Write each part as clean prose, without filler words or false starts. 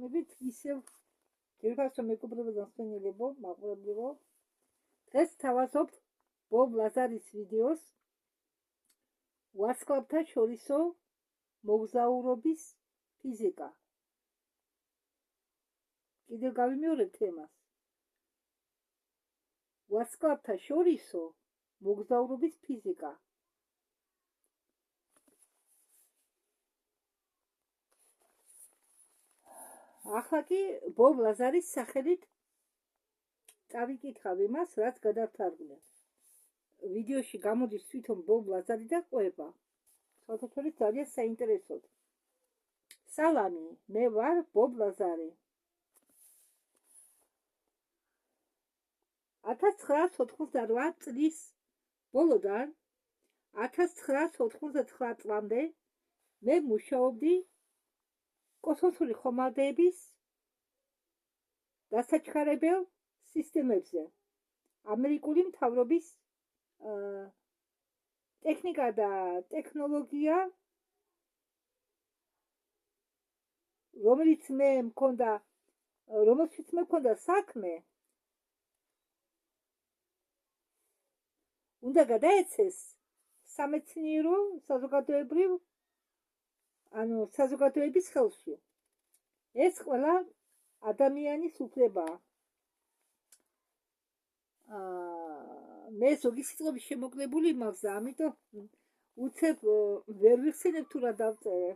მოგესალმებით, ისევ ძირფასო მეგობრებო, მსმენელებო, მაყურებლებო. დღეს თავაზობთ ბობ ლაზარის ვიდეოს ვარსკვლავთა შორისო მოგზაურობის ფიზიკა. კიდევ გავიმეორებ თემას. ვარსკვლავთა შორისო მოგზაურობის ფიზიკა. ახლა კი ბობ ლაზარის სახელით წავიკითხავ იმას, რაც გადავთარგმნე. ვიდეოში გამოდის თვითონ ბობ ლაზარი და ყვება. სხვათაშორის ძალიან საინტერესოდ. სალამი, მე ვარ ბობ ლაზარი. 1998 წლის ბოლოდან 1999 წლამდე მე მუშაობდი კოსმოსური ხომალდების დასაჩქარებელ სისტემებზე. ამერიკული მთავრობის ტექნიკა და ტექნოლოგია, რომელშიც მე მქონდა საქმე, უნდა გადაეცეს სამეცნიერო საზოგადოების ხელში. ეს ყველა ადამიანის უფლებაა. მე ზოგი სიტყვების შემოკლებული მაქვს და ამიტომ უცებ ვერ ვიხსენებ თუ რა დავწერე.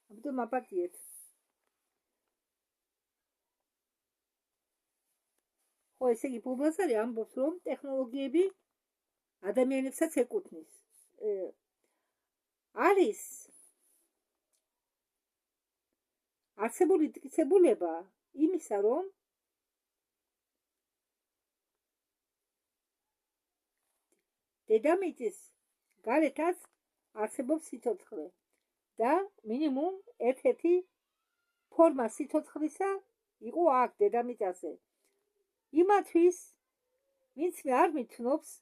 ამიტომ აპატიეთ. ხო, ესე იგი ბობ ლაზარი ამბობს, რომ ტექნოლოგიები ადამიანებსაც ეკუთვნის. არის არსებული მტკიცებულება იმისა, რომ დედამიწის გარეთაც არსებობს სიცოცხლე და მინიმუმ ერთ-ერთი ფორმა სიცოცხლისა იყო აქ დედამიწაზე. იმათვის, ვინც მე არ მიცნობს,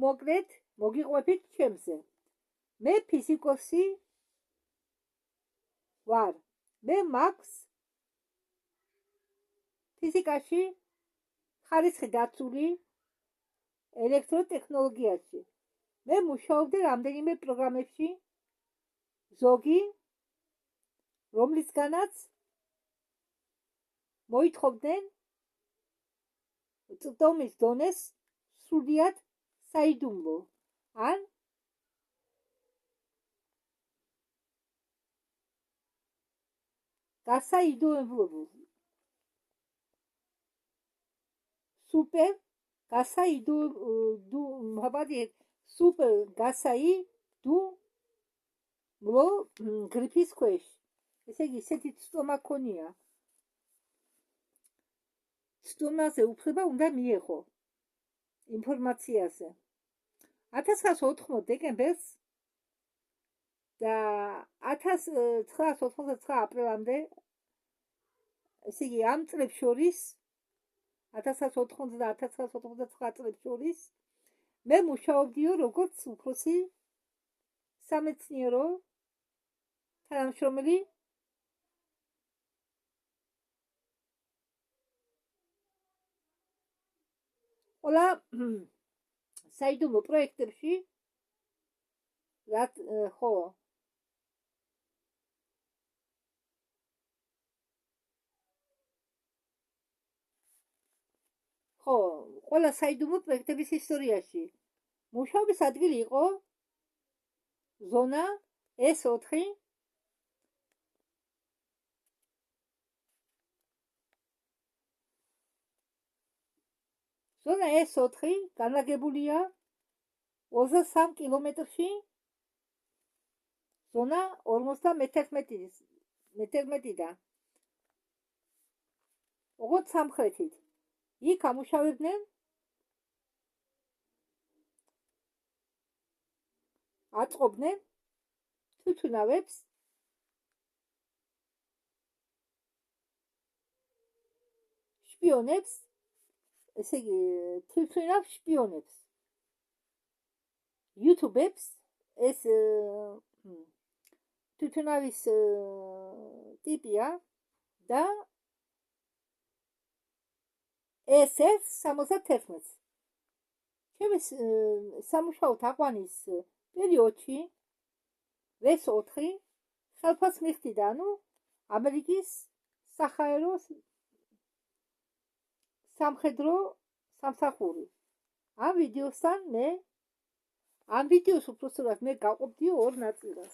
მოკლედ მოგიყვებით ჩემზე. მე ფიზიკოსი ვარ. მე მაქვს ფიზიკაში ხარისხი დაცული ელექტროტექნოლოგიაში. მე მუშაობდი რამდენიმე პროგრამებში, ზოგი, რომლისგანაც მოითხოვდნენ წვდომის დონეს სრულიად საიდუმლო, ან გასაიდუმლო, სუპერ გასაიდუმლო გრიფის ქვეშ. ესე იგი, ისეთი წვდომა ქონია. წვდომაზე უფლება უნდა მიეღო ინფორმაციაზე. 1980 დეკემბერს და 1999 აპრილამდე, ესე იგი, ამ წლებს შორის, 1980 და 1999 წლებს შორის, მე მუშაობდიო როგორც უფროსი სამეცნიერო თანამშრომელი ყველა საიდუმლო პროექტებში, ხო, ყველა საიდუმლო პროექტების ისტორიაში. მუშაობის ადგილი იყო ზონა S4. ზონა S4 განლაგებულია 23 კილომეტრში, ზონა 51-დან. ოღონდ სამხრეთით. იქ ამუშავებდნენ აწყობდნენ თვითმფრინავებს, შპიონებს, ესე იგი თვითმფრინავ შპიონებს. YouTube-ებს ეს თვითმფრინავის ტიპია და SS-71. ჩემი სამუშაო თაყვანის პერიოდში VS-4 ხელფას მიხდიდა, ანუ ამერიკის საჰაერო სამხედრო სამსახური. ამ ვიდეოს უпростоრად მე გავყოფდი ორ ნაწილად.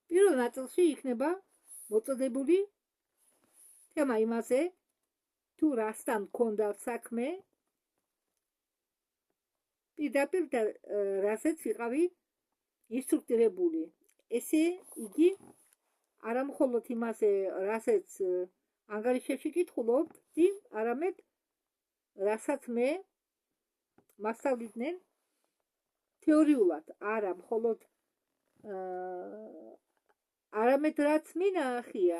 პირველ ნაწილში იქნება მოწოდებული თემა იმაზე, თუ რასთან გქონდა საქმე, პირდაპირ და რასაც ვიყავი ინსტრუქტირებული. ესე იგი არა მხოლოდ იმაზე, რასაც ანგარიშებში კითხულობდი, არამედ რასაც მე მასწავლიდნენ თეორიულად, არა მხოლოდ არამედ რაც მინახია,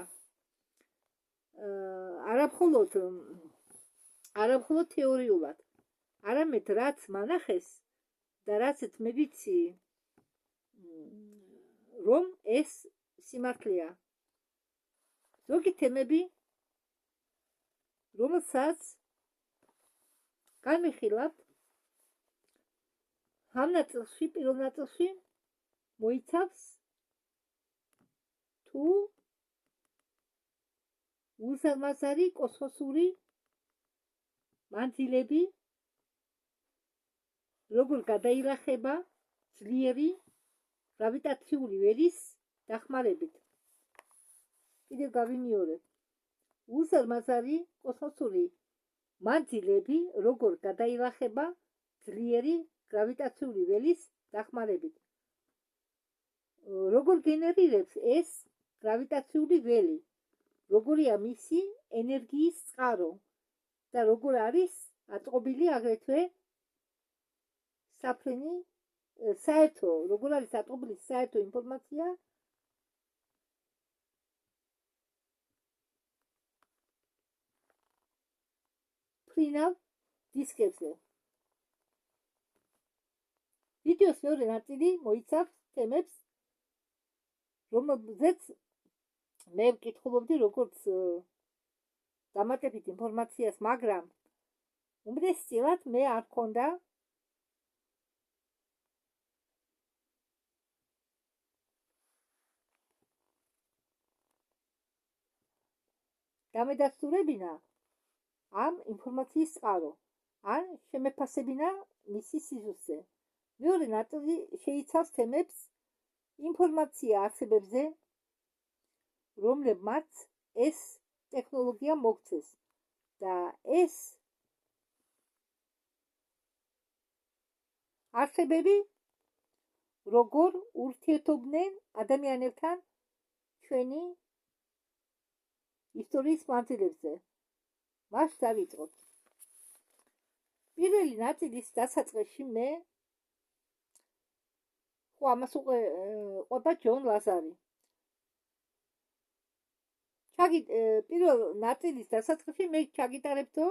არა მხოლოდ თეორიულად, არამედ რაც მანახეს და რაცაც მე ვიცი, რომ ეს სიმართლეა. ზოგი თემები, რომელსაც განვიხილავთ ამ ნაწილში, პირველ ნაწილში მოიცავს თუ უზარმაზარი კოსმოსური მანძილები როგორ გადაილახება ძლიერი გრავიტაციული ველის დახმარებით. კიდევ გავიმეორებ. უზარმაზარი კოსმოსური მანძილები როგორ გადაილახება ძლიერი გრავიტაციული ველის დახმარებით. როგორ გენერირებს ეს გრავიტაციული ველი, როგორია მისი ენერგიის წყარო და როგორ არის ატყობილი აგრეთვე როგორ არის ატყობილი საერთო ინფორმაცია მფრინავ დისკებზე. ვიდეოს მეორე ნაწილი მოიცავს თემებს, რომელზეც მე ვკითხულობდი როგორც დამატებით ინფორმაციას, მაგრამ უმეტესწილად მე არ მქონდა გამედასტურებინა ამ ინფორმაციის წყარო, ან შემეფასებინა მისი სიზუსტე. მეორე ნაწილი შეიცავს თემებს ინფორმაცია არსებებზე, რომლებმაც ეს ტექნოლოგია მოგცეს და ეს არსებები როგორ ურთიერთობდნენ ადამიანებთან ჩვენი ისტორიის მანძილებზე. მას დავიწყოთ. პირველი ნაწილის დასაწყისში მე ამას ყვება ჯონ ლაზარი. პირველ ნაწილის დასაწყისში მე ჩაგიტარებდო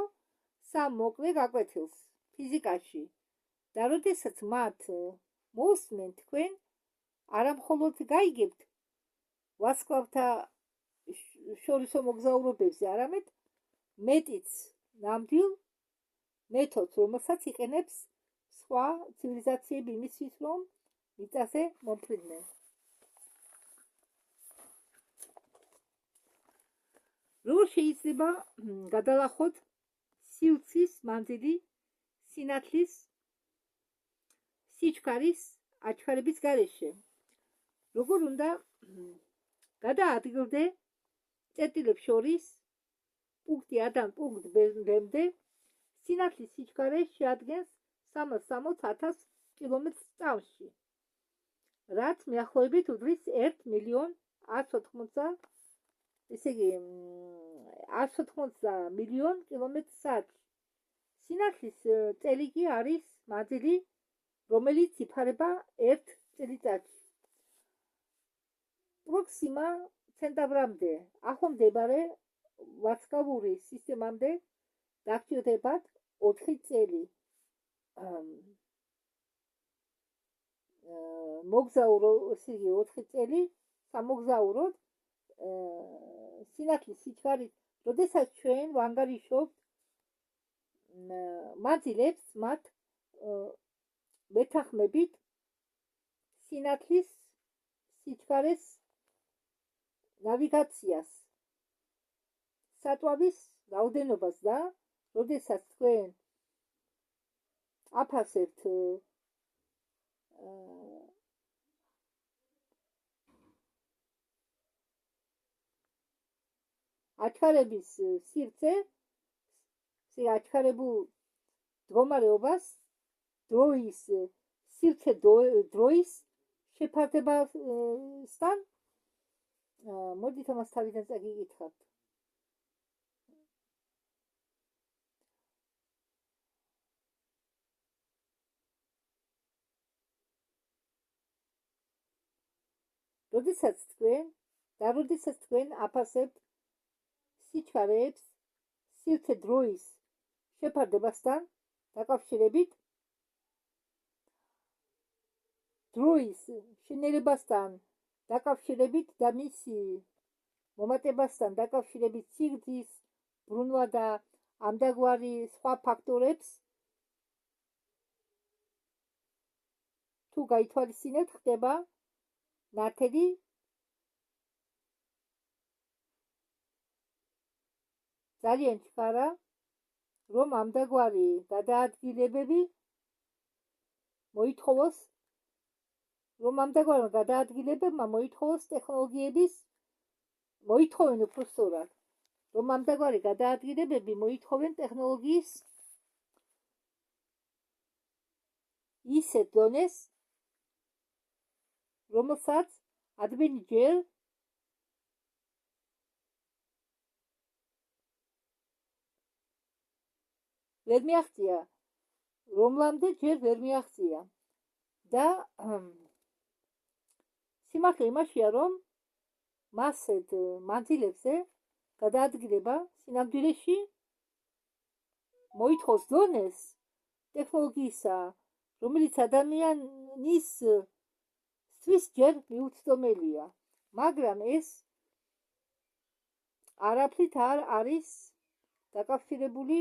სამ მოკლე გაკვეთილს ფიზიკაში და როდესაც მათ მოусმენ თქვენ არა მხოლოდ გაიგებთ ვარსკვლავთა შორისო მოგზაურობებზე, არამედ მეტიც ნამდვილ მეთოდს, რომელსაც იყენებს სხვა ცივილიზაციები იმისთვის, რომ მიწაზე მომფრინდნენ. როგორ შეიძლება გადალახოთ სივრცის მანძილი სინათლის სიჩქარის აჩქარების გარეშე? როგორ უნდა გადაადგილდე წერტილებს შორის პუნქტი A-დან პუნქტ B-მდე სინათლის სიჩქარე შეადგენს 360,000 კილომეტრ/წამში, რაც მიახლოებით უდრის 1,180,000, ესე იგი 180 მილიონ კილომეტრ/საათში. სინათლის წელი კი არის მანძილი, რომელიც იფარება 1 წელიწადში. პროქსიმა ცენტავრამდე ახლომდებარე ვარსკვლავური სისტემამდე დაგჭირდებათ 4 წელი. მოგზაურო, ესე იგი 4 წელი სამოგზაუროდ სინათლის სიჩქარით, როდესაც ჩვენ ვანგარიშობთ მანძილებს მათ ვეთანხმებით სინათლის სიჩქარეს ნავიგაციას, საწვავის რაოდენობას და როდესაც თქვენ აფასებთ აჩქარების სივრცე, აჩქარებულ მდგომარეობას, დროის სივრცე დროის შეფარდებასთან, მოდით ამას თავიდან წაგიკითხავთ. როდესაც თქვენ აფასებთ სიჩქარეებს სივრცე დროის შეფარდებასთან დაკავშირებით, დროის შენერებასთან დაკავშირებით და მისი მომატებასთან დაკავშირებით სიგრძის, ბრუნვა და ამდაგვარი სხვა ფაქტორებს თუ გაითვალისწინებთ, ხდება ნათელი ძალიან ჩქარა, რომ ამდაგვარი გადაადგილებები მოითხოვოს, ტექნოლოგიების მოითხოვენ უფრო სწორად, რომ ამდაგვარი გადაადგილებები მოითხოვენ ტექნოლოგიის ისეთ დონეს, რომელსაც ადმენი ჯერ ვერ მიაღწია, რომლამდე ჯერ ვერ მიაღწია და სიმართლე იმაშია, რომ მასეთ მანძილებზე გადაადგილება სინამდვილეში მოითხოვს დონეს ტექნოლოგიისა, რომელიც ადამიანის სთვის ჯერ მიუცდომელია, მაგრამ ეს არაფრით არ არის დაკავშირებული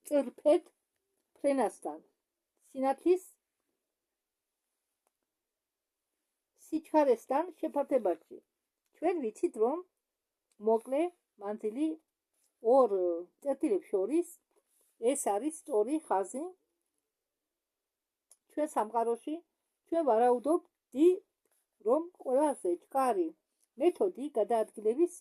წრფედ ფრენასთან, სინათლის სიჩქარესთან შეფარდებაში. ჩვენ ვიცით, რომ მოკლე მანძილი ორ წერტილებს შორის ეს არის სწორი ხაზი. ჩვენ სამყაროში ჩვენ ვარაუდობთ, რომ ყველაზე ჩქარი მეთოდი გადაადგილების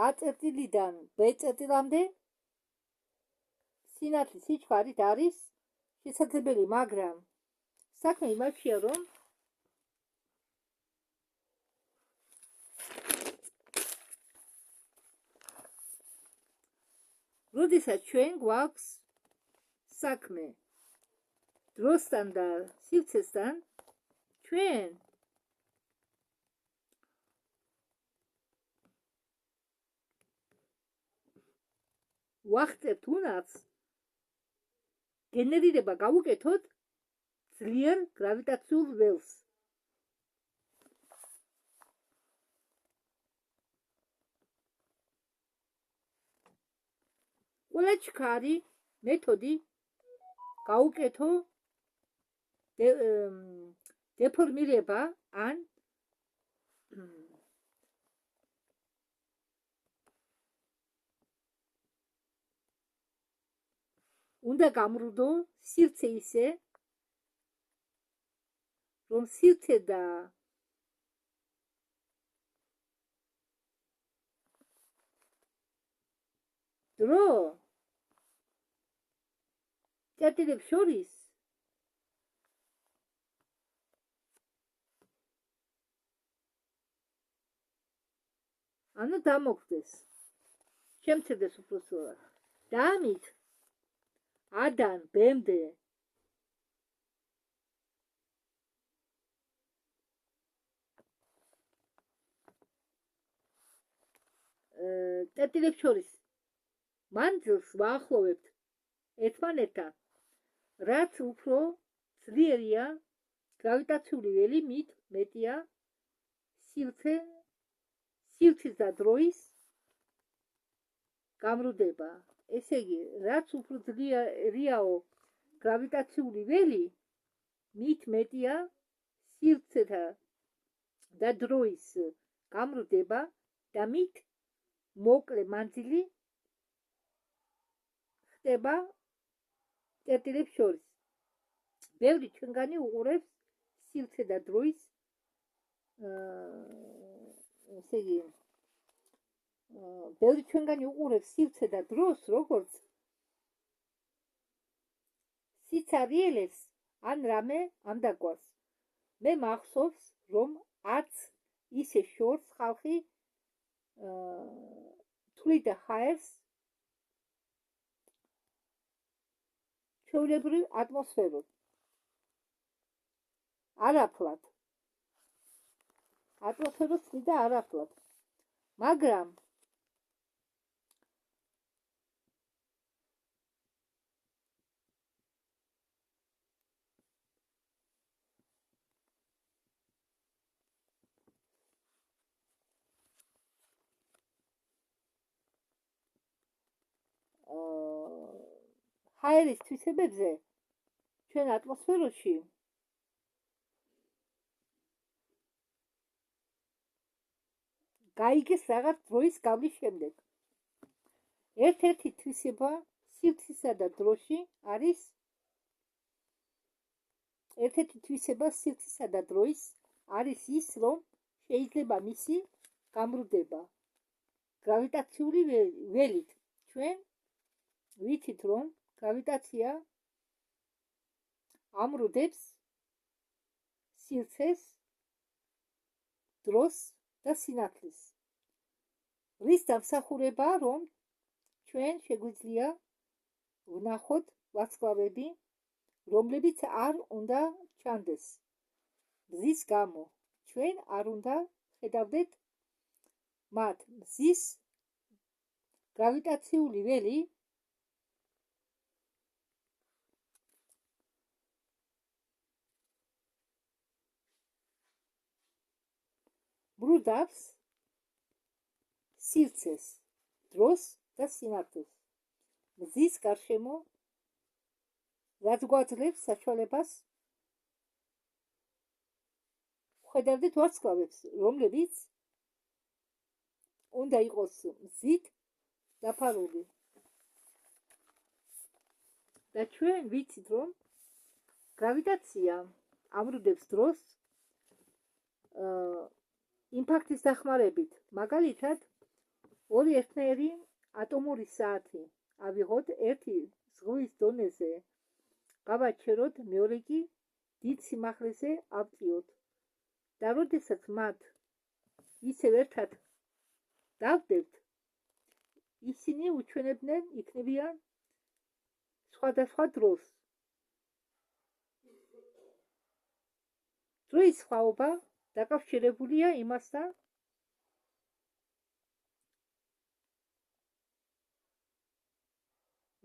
A წერტილიდან B წერტილამდე სინათლის სიჩქარით არის შესაძლებელი, მაგრამ საქმე იმაშია, რომ როდესაც ჩვენ გვაქვს საქმე დროსთან და სივრცესთან, ჩვენ ვახტებთ უნარს გენერირება გავუკეთოთ ძლიერ გრავიტაციულ ველს. ყველა ჩქარი მეთოდი გაუკეთო დეფორმირება ან უნდა გამრუდო სივრცე ისე, რომ სივრცე და დრო წერტილებს შორის ანუ დამოხდეს. შემცირდეს უფრო სწორად. და ამით A-დან B-მდე წერტილებს შორის მანძილს ვაახლოვებთ ერთმანეთთან, რაც უფრო ძლიერია გრავიტაციული ველი, მით მეტია სივრცის და დროის გამრუდება. ესე იგი, რაც უფრო ძლიერიაო გრავიტაციული ველი, მით მეტია სივრცეთა და დროის გამრუდება და მით მოკლე მანძილი ხდება წერტილებს შორის. ბევრი ჩვენგანი უყურებს სივრცე და დროის ესე იგი, ბევრი ჩვენგანი უყურებს სივრცე და დროს, როგორც სიცარიელებს ან რამე ამდაგვარს. მე მახსოვს, რომ არც ისე შორს ხალხი თვლიდა ჰაერს ჩვეულებრივ ატმოსფეროს. არაფლად. ატმოსფეროს თვლიდა არაფლად. მაგრამ ჰაერის თვისებებზე ჩვენ ატმოსფეროში გაიგეს რაღაც დროის გავლის შემდეგ. ერთ-ერთი თვისება სივრცისა და დროში არის ის, რომ შეიძლება მისი გამრუდება გრავიტაციული ველით. ჩვენ ვიცით, რომ გრავიტაცია ამრუდებს სივრცეს, დროს და სინათლის. რის დამსახურებაა, რომ ჩვენ შეგვიძლია ვნახოთ ვარსკვლავები, რომლებიც არ უნდა ჩანდეს. მზის გამო ჩვენ არ უნდა ხედავდეთ მათ. მზის გრავიტაციული ველი მრუდავს სივრცეს, დროს და სინათლეს. მზის გარშემო რაც გვაძლევს საშუალებას ვხედავდეთ ვარსკვლავებს, რომლებიც უნდა იყოს მზით დაფარული. და ჩვენ ვიცით, რომ გრავიტაცია ამრუდებს დროს იმპაქტის დახმარებით. მაგალითად, ორი ერთნაირი ატომური საათი ავიღოთ, ერთი ზღვის დონეზე გავაჩეროთ, მეორე კი დიდ სიმაღლეზე ავწიოთ. და როდესაც მათ ისევ ერთად დავდებთ, ისინი უჩვენებდნენ, იქნებიან სხვადასხვა დროს. დროის სხვაობა დაკავშირებულია იმასთან,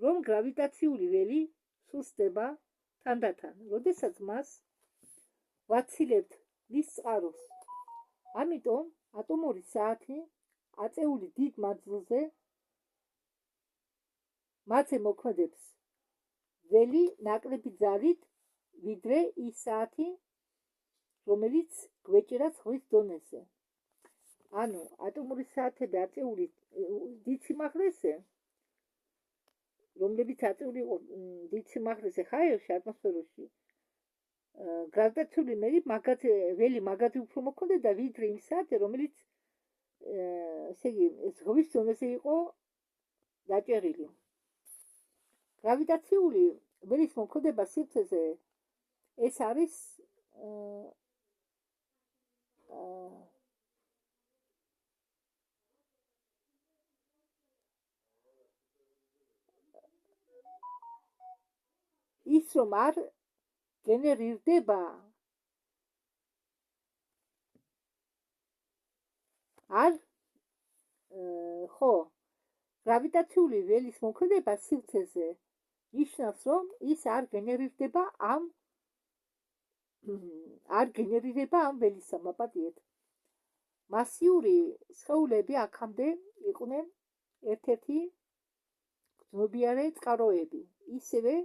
რომ გრავიტაციული ველი სუსტდება თანდათან, როდესაც მას ვაცილებთ მის წყაროს. ამიტომ ატომური საათი აწეული დიდ მანძილზე მათზე მოქმედებს ველი ნაკლები ძალით, ვიდრე ის საათი, რომელიც გვეჭირა ზღვის დონეზე. ანუ ატომური საათები აწეული დიდ სიმაღლეზე, რომლებიც აწეული იყო დიდ სიმაღლეზე ჰაერში, ატმოსფეროში, გრავიტაციული ველი მაგათი უფრო მოქმედებდა, ვიდრე იმ საათზე, რომელიც ესე იგი ზღვის დონეზე იყო დაჭერილი. გრავიტაციული ველის მოქმედება სივრცეზე ეს არის ის რომ არ გენერირდება ხო გრავიტაციული ველის მოქმედება სივრცეზე ნიშნავს რომ ის არ გენერირდება ამ ველის მაპატიეთ მასიური სხეულები აქამდე იყვნენ ერთ-ერთი გრძნობიარე წყაროები ისევე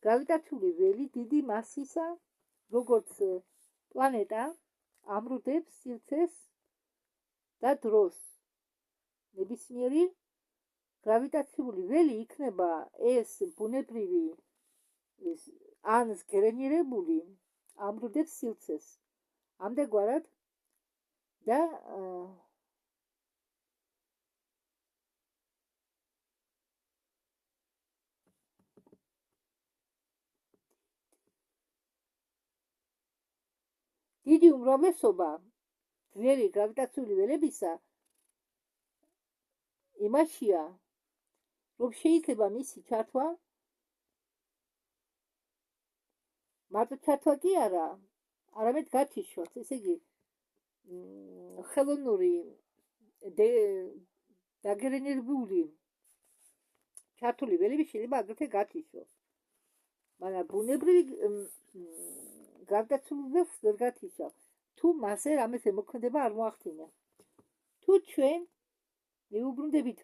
გრავიტაციული ველი დიდი მასისა როგორც პლანეტა ამრუდებს სივრცეს და დროს ნებისმიერი გრავიტაციული ველი იქნება ეს ბუნებრივი ან გენერირებული ამრუდებს სივრცეს ამდენგვარად და დიდი უმრავლესობა ძლიერი გრავიტაციული ველებისა იმაშია რომ შეიძლება მისი ჩართვა მარტო ჩართვა კი არა არამედ გათიშვას ესე იგი ხელოვნური დაგენერირებული ჩართული ველები შეიძლება აგრეთვე გათიშოს მაგრამ ბუნებრივი გრავიტაციული ველს ვერ გათიშავ თუ მასზე რამეზე მოქმედება არ მოახდინა თუ ჩვენ მიუბრუნდებით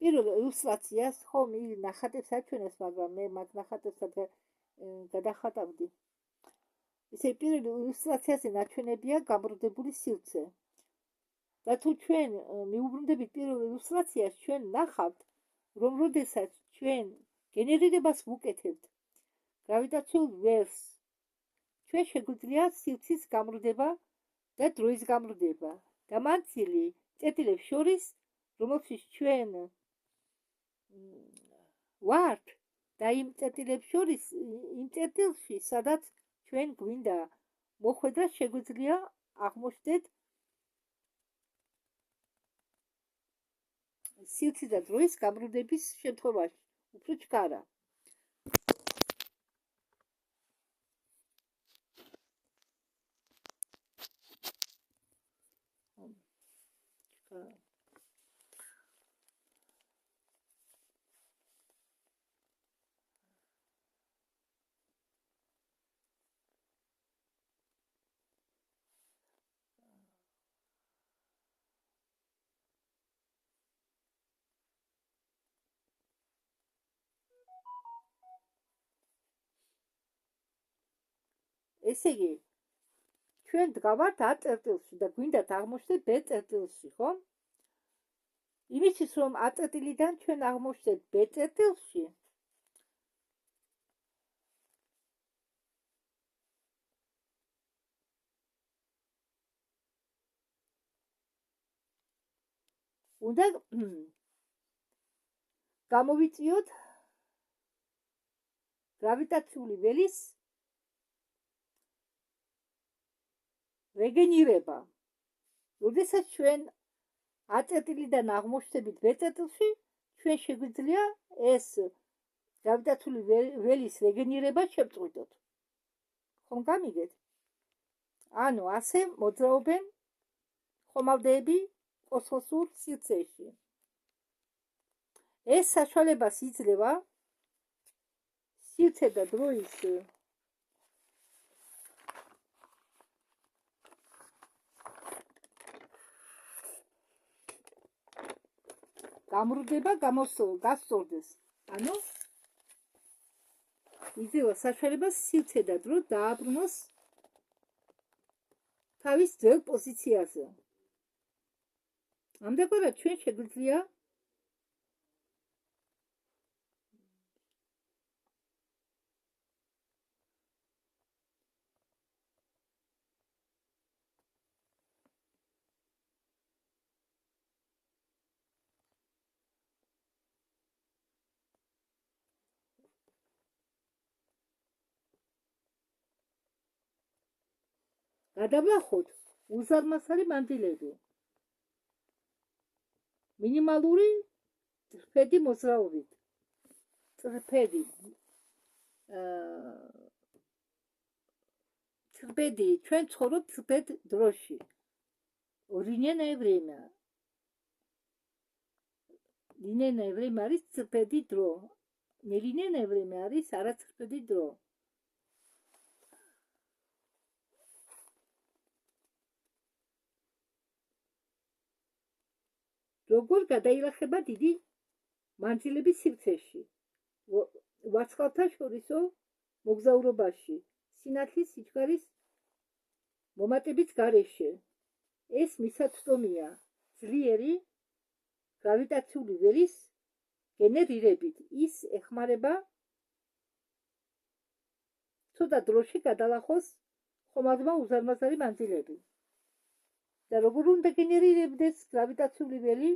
პირველ ილუსტრაციას ხომ ნახატებს აჩვენებს მაგრამ მე მაგ ნახატებსაც გადახატავდი ესე პირველ ილუსტრაციაზე ნაჩვენებია გამრუდებული სივრცე და თუ ჩვენ მიუბრუნდებით პირველ ილუსტრაციას ჩვენ ნახავთ რომ როდესაც ჩვენ გენერირებას ვუკეთებთ გრავიტაციულ ველს ჩვენ შეგვიძლია სივრცის გამრუდება და დროის გამრუდება და მანძილი წერტილებს შორის რომელშიც ჩვენ ვართ და იმ წერტილებს შორის იმ წერტილში სადაც ჩვენ გვინდა მოხვედრა შეგვიძლია აღმოჩნდეთ სივრცის და დროის გამრუდების შემთხვევაში უფრო ჩქარა ესე იგი ჩვენ დგავართ A წერტილში და გვინდათ აღმოჩნდეთ B წერტილში, ხო? იმისთვის რომ A წერტილიდან ჩვენ აღმოჩნდეთ B წერტილში უნდა გამოვიწიოთ გრავიტაციული ველის რეგენირება. როდესაც ჩვენ A წერტილიდან აღმოჩნდებით B წერტილში, ჩვენ შეგვიძლია ეს გრავიტაციული ველის რეგენირება შევწყვიტოთ. ხომ გამიგეთ? ანუ ასე მოძრაობენ ხომალდეები კოსმოსურ სივრცეში. ეს საშუალებას იძლევა სივრცე და დროის გამრუდება გასწორდეს. ანუ იძლევა საშუალებას სივრცე და დრო დააბრუნოს თავის ძველ პოზიციაზე. ამდენგვარად ჩვენ შეგვიძლია გადავლახოთ უზარმაზარი მანძილები. მინიმალური ფედი მოძრაობით. წრფედი ჩვენ ცხოვრობთ წრფედ დროში. Длинное время არის წრფედი დრო. Нелинейное время არის არაწრფედი დრო. როგორ გადაილახება დიდი მანძილების სივრცეში, ვარსკვლავთა შორისო მოგზაურობაში, სინათლის სიჩქარის მომატების გარეშე. ეს მისაწვდომია ძლიერი გრავიტაციული ველის გენერირებით. ის ეხმარება ცოტა დროში გადალახოს ხომალდმა უზარმაზარი მანძილები. და როგორ უნდა გენერირებდეს გრავიტაციული ველი?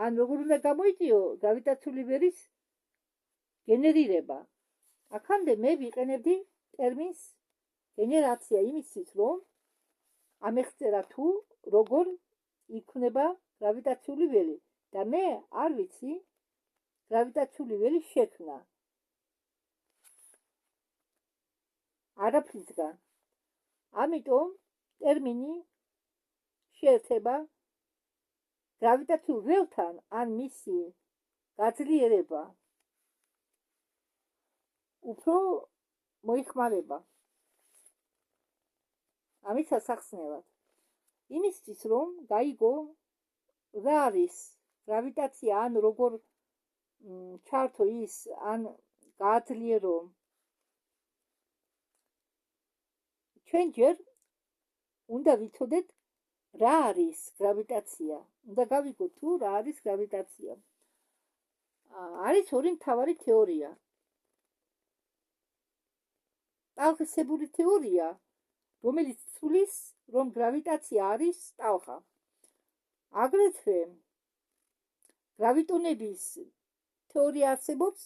ან როგორ უნდა გამოიწვიო გრავიტაციული ველის გენერირება? აქამდე მე ვიყენებდი ტერმინს გენერაცია იმისთვის, რომ ამეხწერა თუ როგორ იქმნება გრავიტაციული ველი და მე არ ვიცი გრავიტაციული ველის შექმნა. არაფრისგან. ამიტომ ტერმინი შეერთება გრავიტაციულ ველთან ან მისი გაძლიერება უფრო მოიხმარება. ამის სასახსნელად. იმისთვის რომ გაიგო რა არის გრავიტაცია ან როგორ ჩართო ის ან გააძლიერო ჩვენ ჯერ უნდა ვიცოდეთ რა არის გრავიტაცია. უნდა გავიგოთ თუ რა არის გრავიტაცია. არის ორი მთავარი თეორია. ტალღისებური თეორია, რომელიც ცვლის, რომ გრავიტაცია არის ტალღა. აგრეთვე გრავიტონების თეორია არსებობს,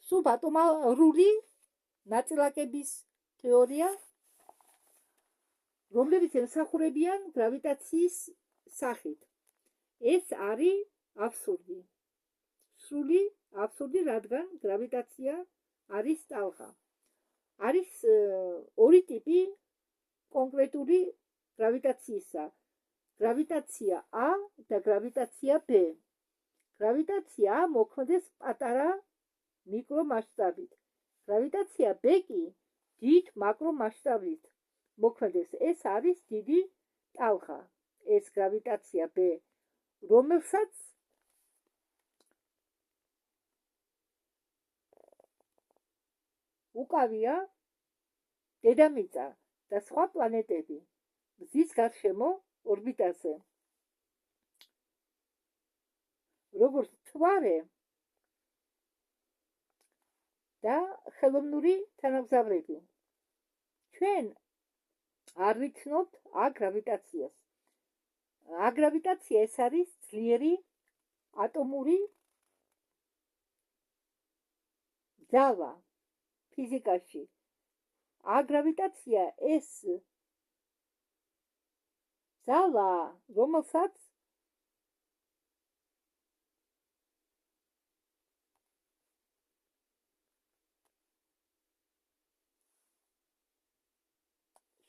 სუბატომარული ნაწილაკების თეორია, რომლებიც ემსახურებიან გრავიტაციის სახით. ეს არის აბსურდი. სრული აბსურდი, რადგან გრავიტაცია არის ტალღა. არის ორი ტიპი კონკრეტული გრავიტაციისა. გრავიტაცია A და გრავიტაცია B. გრავიტაცია A მოქმედებს პატარა მიკრო მასშტაბით. გრავიტაცია B კი დიდ მაკრო მასშტაბით მოქმედებს. ეს არის დიდი ტალღა. ეს გრავიტაცია B, რომელსაც უკავია დედამიწა და სხვა პლანეტები მზის გარშემო ორბიტაზე. როგორც მთვარე და ხელოვნური თანამგზავრები. ჩვენ არ ვიცნობთ აგრავიტაციას. აგრავიტაცია ეს არის ძლიერი ატომური ძალა ფიზიკაში. აგრავიტაცია ეს ძალა, რომელსაც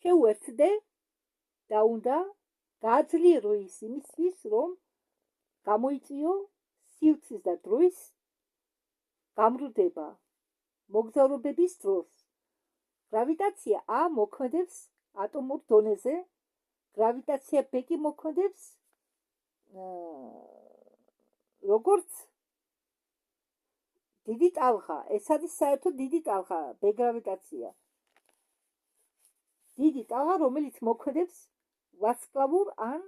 შეუერთდე და უნდა გააძლიერო ის იმისთვის, რომ გამოიწვიო სივრცის და დროის გამრუდება მოგზაურობების დროს. გრავიტაცია A მოქმედებს ატომურ დონეზე, გრავიტაცია B კი მოქმედებს როგორც დიდი ტალღა. ეს არის საერთოდ დიდი ტალღა, B გრავიტაცია. დიდი ტალღა, რომელიც მოქმედებს ვარსკვლავურ ან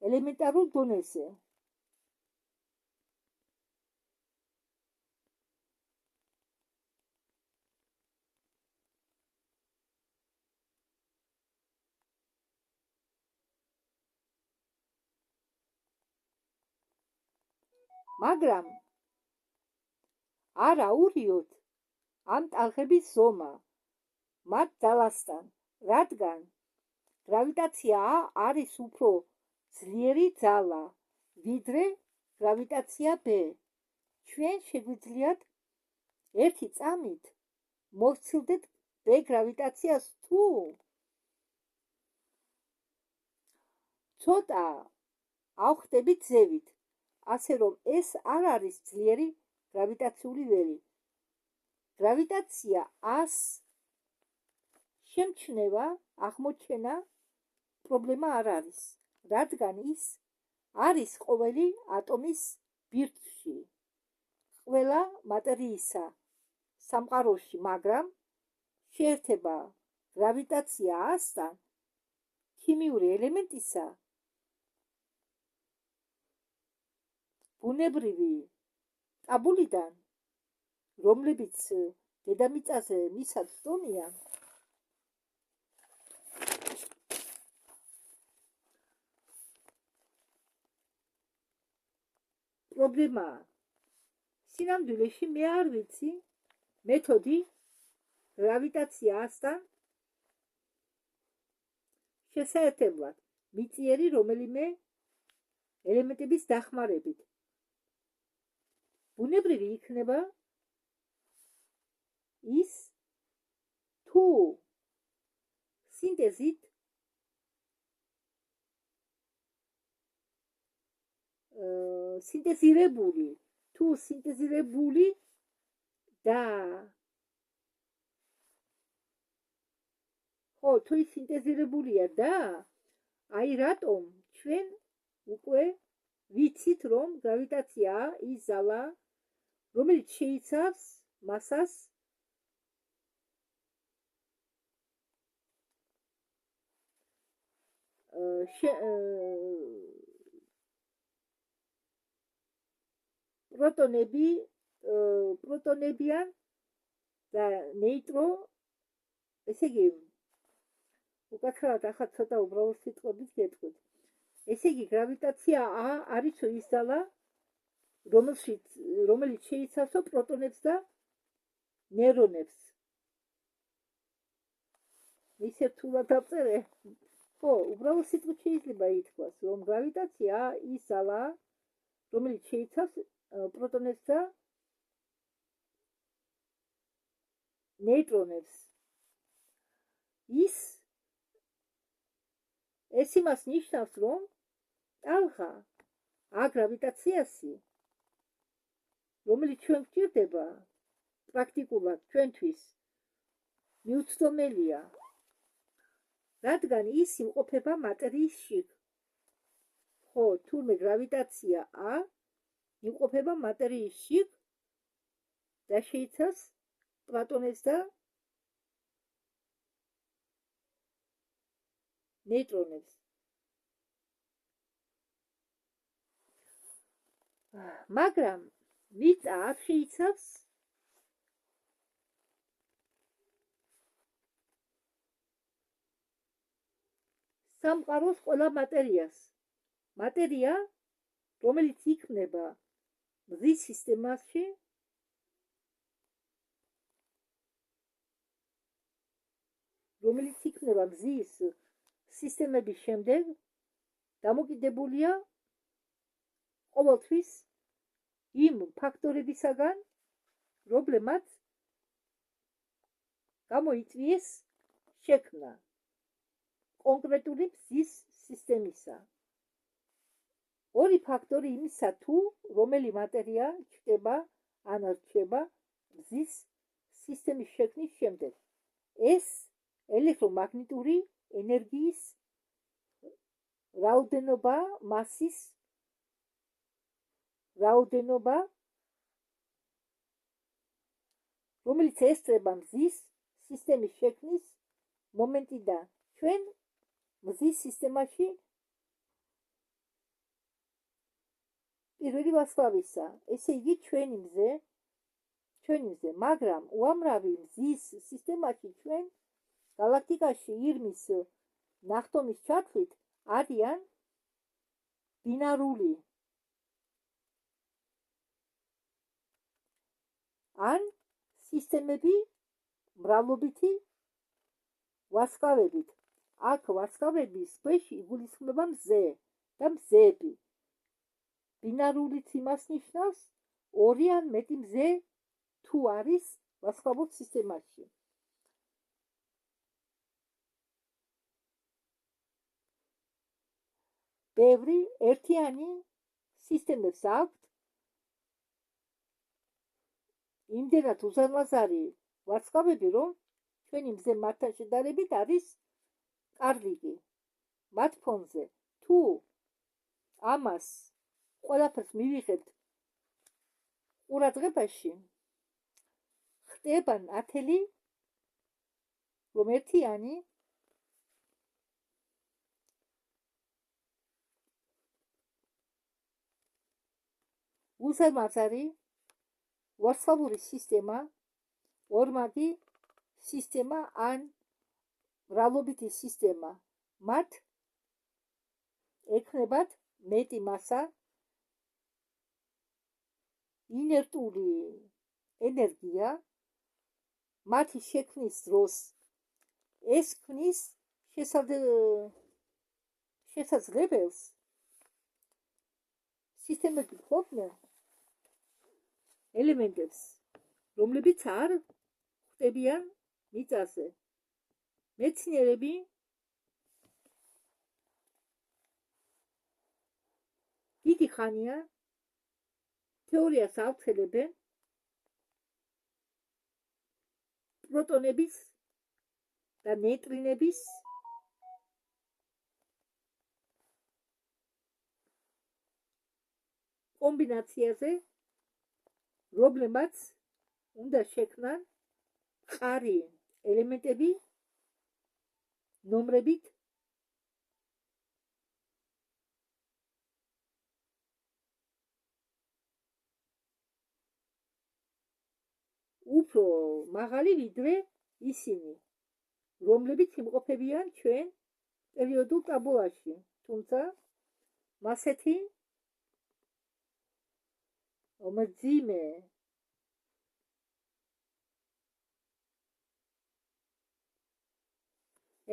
ელემენტარულ დონეზე. მაგრამ არ აურიოთ ამ ტალღების ზომა მათ ძალასთან, რადგან გრავიტაცია არის უფრო ძლიერი ძალა, ვიდრე გრავიტაცია B. ჩვენ შეგვიძლიათ ერთი წამით მოვცილდეთ B გრავიტაციას თუ ცოტა ავხდებით ზევით, ასე რომ ეს არ არის ძლიერი გრავიტაციული ველი. გრავიტაცია ას შემჩნევა, აღმოჩენა პრობლემა არ არის, რადგან ის არის ყოველი ატომის ბირთვში, ყველა მატერიისა სამყაროში, მაგრამ შეერთება გრავიტაცია ასთან ქიმიური ელემენტისა ბუნებრივი ტაბულიდან, რომლებიც დედამიწაზე მისად სდომია, პრობლემაა. სინამდვილეში მე არ ვიცი მეთოდი გრავიტაცია ასთან შესაერთებლად მიწიერი რომელიმე ელემენტების დახმარებით. ბუნებრივი იქნება ის თუ სინტეზით სინტეზირებული და თუ ის სინტეზირებულია და აი რატომ ჩვენ უკვე ვიცით რომ გრავიტაციაა ის ძალა რომელიც შეიცავს მასას პროტონებიან და ნეიტრო, ესე იგი, უკაცრავად ახლა ცოტა უბრალოდ სიტყვებით გეტყვით. ესე იგი, გრავიტაცია არის ის ძალა, რომელიც შეიცავსო პროტონებს და ნეირონებს. ისე რთულად დავწერე. ხო, უბრალოდ სიტყვით შეიძლება ითქვას, რომ გრავიტაცია ის ძალა, რომელიც შეიცავს პროტონებს და ნეიტრონებს. ეს იმას ნიშნავს, რომ ტალღა აგრავიტაციასი, რომელიც ჩვენ გვჭირდება პრაქტიკულად ჩვენთვის მიუცდომელია, რადგან ის იმყოფება მატერიის შიგ. ხო, თურმე გრავიტაცია იმყოფება მატერიის შიგ და შეიცავს პროტონებს და ნეიტრონებს. მაგრამ მიწა არ შეიცავს სამყაროს ყველა მატერიას. მატერია, რომელიც იქმნება მზის სისტემაში, რომელიც იქნება მზის სისტემების შემდეგ, დამოკიდებულია ყოველთვის იმ ფაქტორებისაგან, რომლებმაც გამოიწვიეს შექმნა კონკრეტული მზის სისტემისა. ორი ფაქტორი იმისა თუ რომელი მატერია ჩნდება ან რჩება მზის სისტემის შექმნის შემდეგ. ეს ელექტრომაგნიტური ენერგიის რაოდენობა, მასის რაოდენობა, რომელიც ესწრება მზის სისტემის შექმნის მომენტიდან. ჩვენ მზის სისტემაში პირველი ვარსკვლავისა, ესე იგი ჩვენი მზე, მაგრამ უამრავი მზის სისტემაში ჩვენ galaktikაში ირმის ნახტომის ჩათვლით არიან ბინარული ან სისტემები მრავლობითი ვარსკვლავებით. აქ ვარსკვლავების ქვეშ იგულისხმება მზე და მზეები. ბინარულიც იმას ნიშნავს, ორი ან მეტი მზე თუ არის ვარსკვლავურ სისტემაში. ბევრი ერთიანი სისტემებს აქვთ იმდენად უზარმაზარი ვარსკვლავები, რომ ჩვენი მზე მათთან შედარებით არის კარლიკი. მათ ფონზე თუ ამას ყველაფერს მივიღებთ ყურადღებაში, ხდება ნათელი, რომ ერთიანი უზარმაზარი ვარსკვლავური სისტემა, ორმაგი სისტემა ან მრავლობითი სისტემა. მათ ექნებათ მეტი მასა, ინერტული ენერგია, მათი შექმნის დროს ეს ქმნის შესაძლებელს სისტემები ფლობდნენ ელემენტებს, რომლებიც არ ხვდებიან მიწაზე. მეცნიერები დიდი ხანია თეორიას ავრცელებენ პროტონების და ნეიტრინების კომბინაციაზე, რომლებმაც უნდა შექმნან მყარი ელემენტები ნომრებით უფრო მაღალი ვიდრე ისინი, რომლებიც იმყოფებიან ჩვენ პერიოდულ ტაბულაში, თუმცა მასეთი მძიმე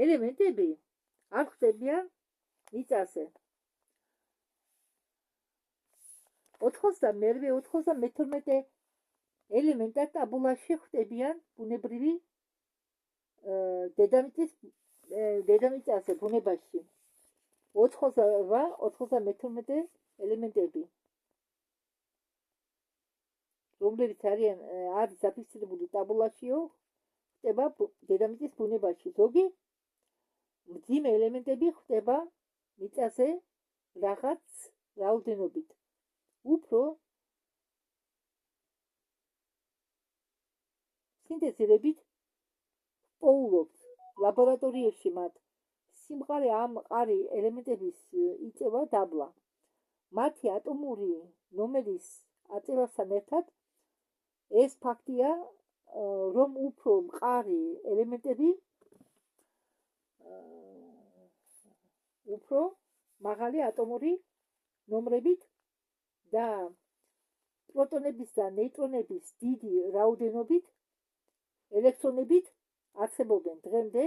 ელემენტები არ ხვდებიან მიწაზე. 92-92 ელემენტად ტაბულაში ხვდებიან ბუნებრივი დედამიწაზე, ბუნებაში. 88-92 ელემენტები, რომლებიც არის დაფიქსირებული ტაბულაშიო, ხდება დედამიწის ბუნებაში. ზოგი მძიმე ელემენტები ხდება მიწაზე რაღაც რაოდენობით. უფრო სინთეზირებით პოულობთ ლაბორატორიაში მათ. სიმყარე ამ მყარი ელემენტების იწევა დაბლა. მათი ატომური ნომერის აწევასთან ერთად ეს ფაქტია, რომ უფრო მყარი ელემენტები უფრო მაღალი ატომური ნომრებით და პროტონების და ნეიტრონების დიდი რაოდენობით ელექტრონებით არსებობენ. დღემდე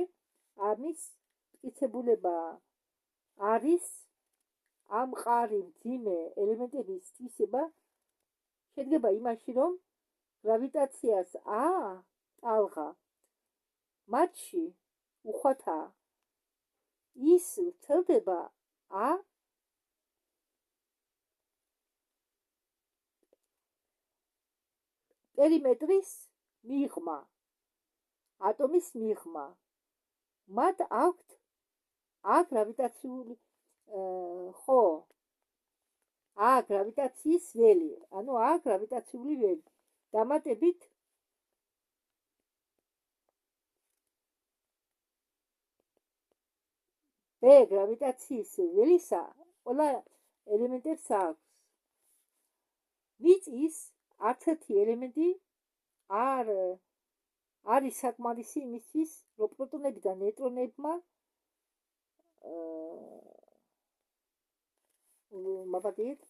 ამის მტკიცებულება არის ამ მყარი მძიმე ელემენტების თვისება შედგება იმაში, რომ გრავიტაციას ტალღა მათში უხვათა ის ვრცელდება პერიმეტრის მიღმა, ატომის მიღმა. მათ აქვთ გრავიტაციული გრავიტაციის ველი, ანუ გრავიტაციული ველი. დამატებით გრავიტაციის ველისა ყველა ელემენტებს აქვს. მიწის არც ერთი ელემენტი არ არის საკმარისი იმისთვის, რომ პროტონები და ნეიტრონებმა მაბადიეთ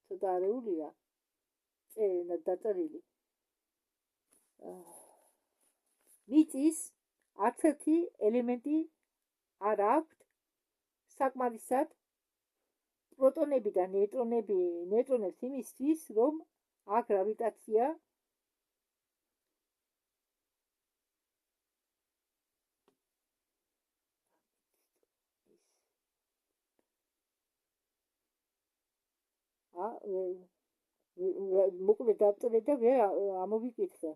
ცოტა არეულია დაწერილი. მიწის არც ერთი ელემენტი არ აქვთ საკმარისად პროტონები და ნეიტრონებს იმისთვის, რომ აქ გრავიტაცია მოკლედ დავწერე და ვერ ამოვიკითხე.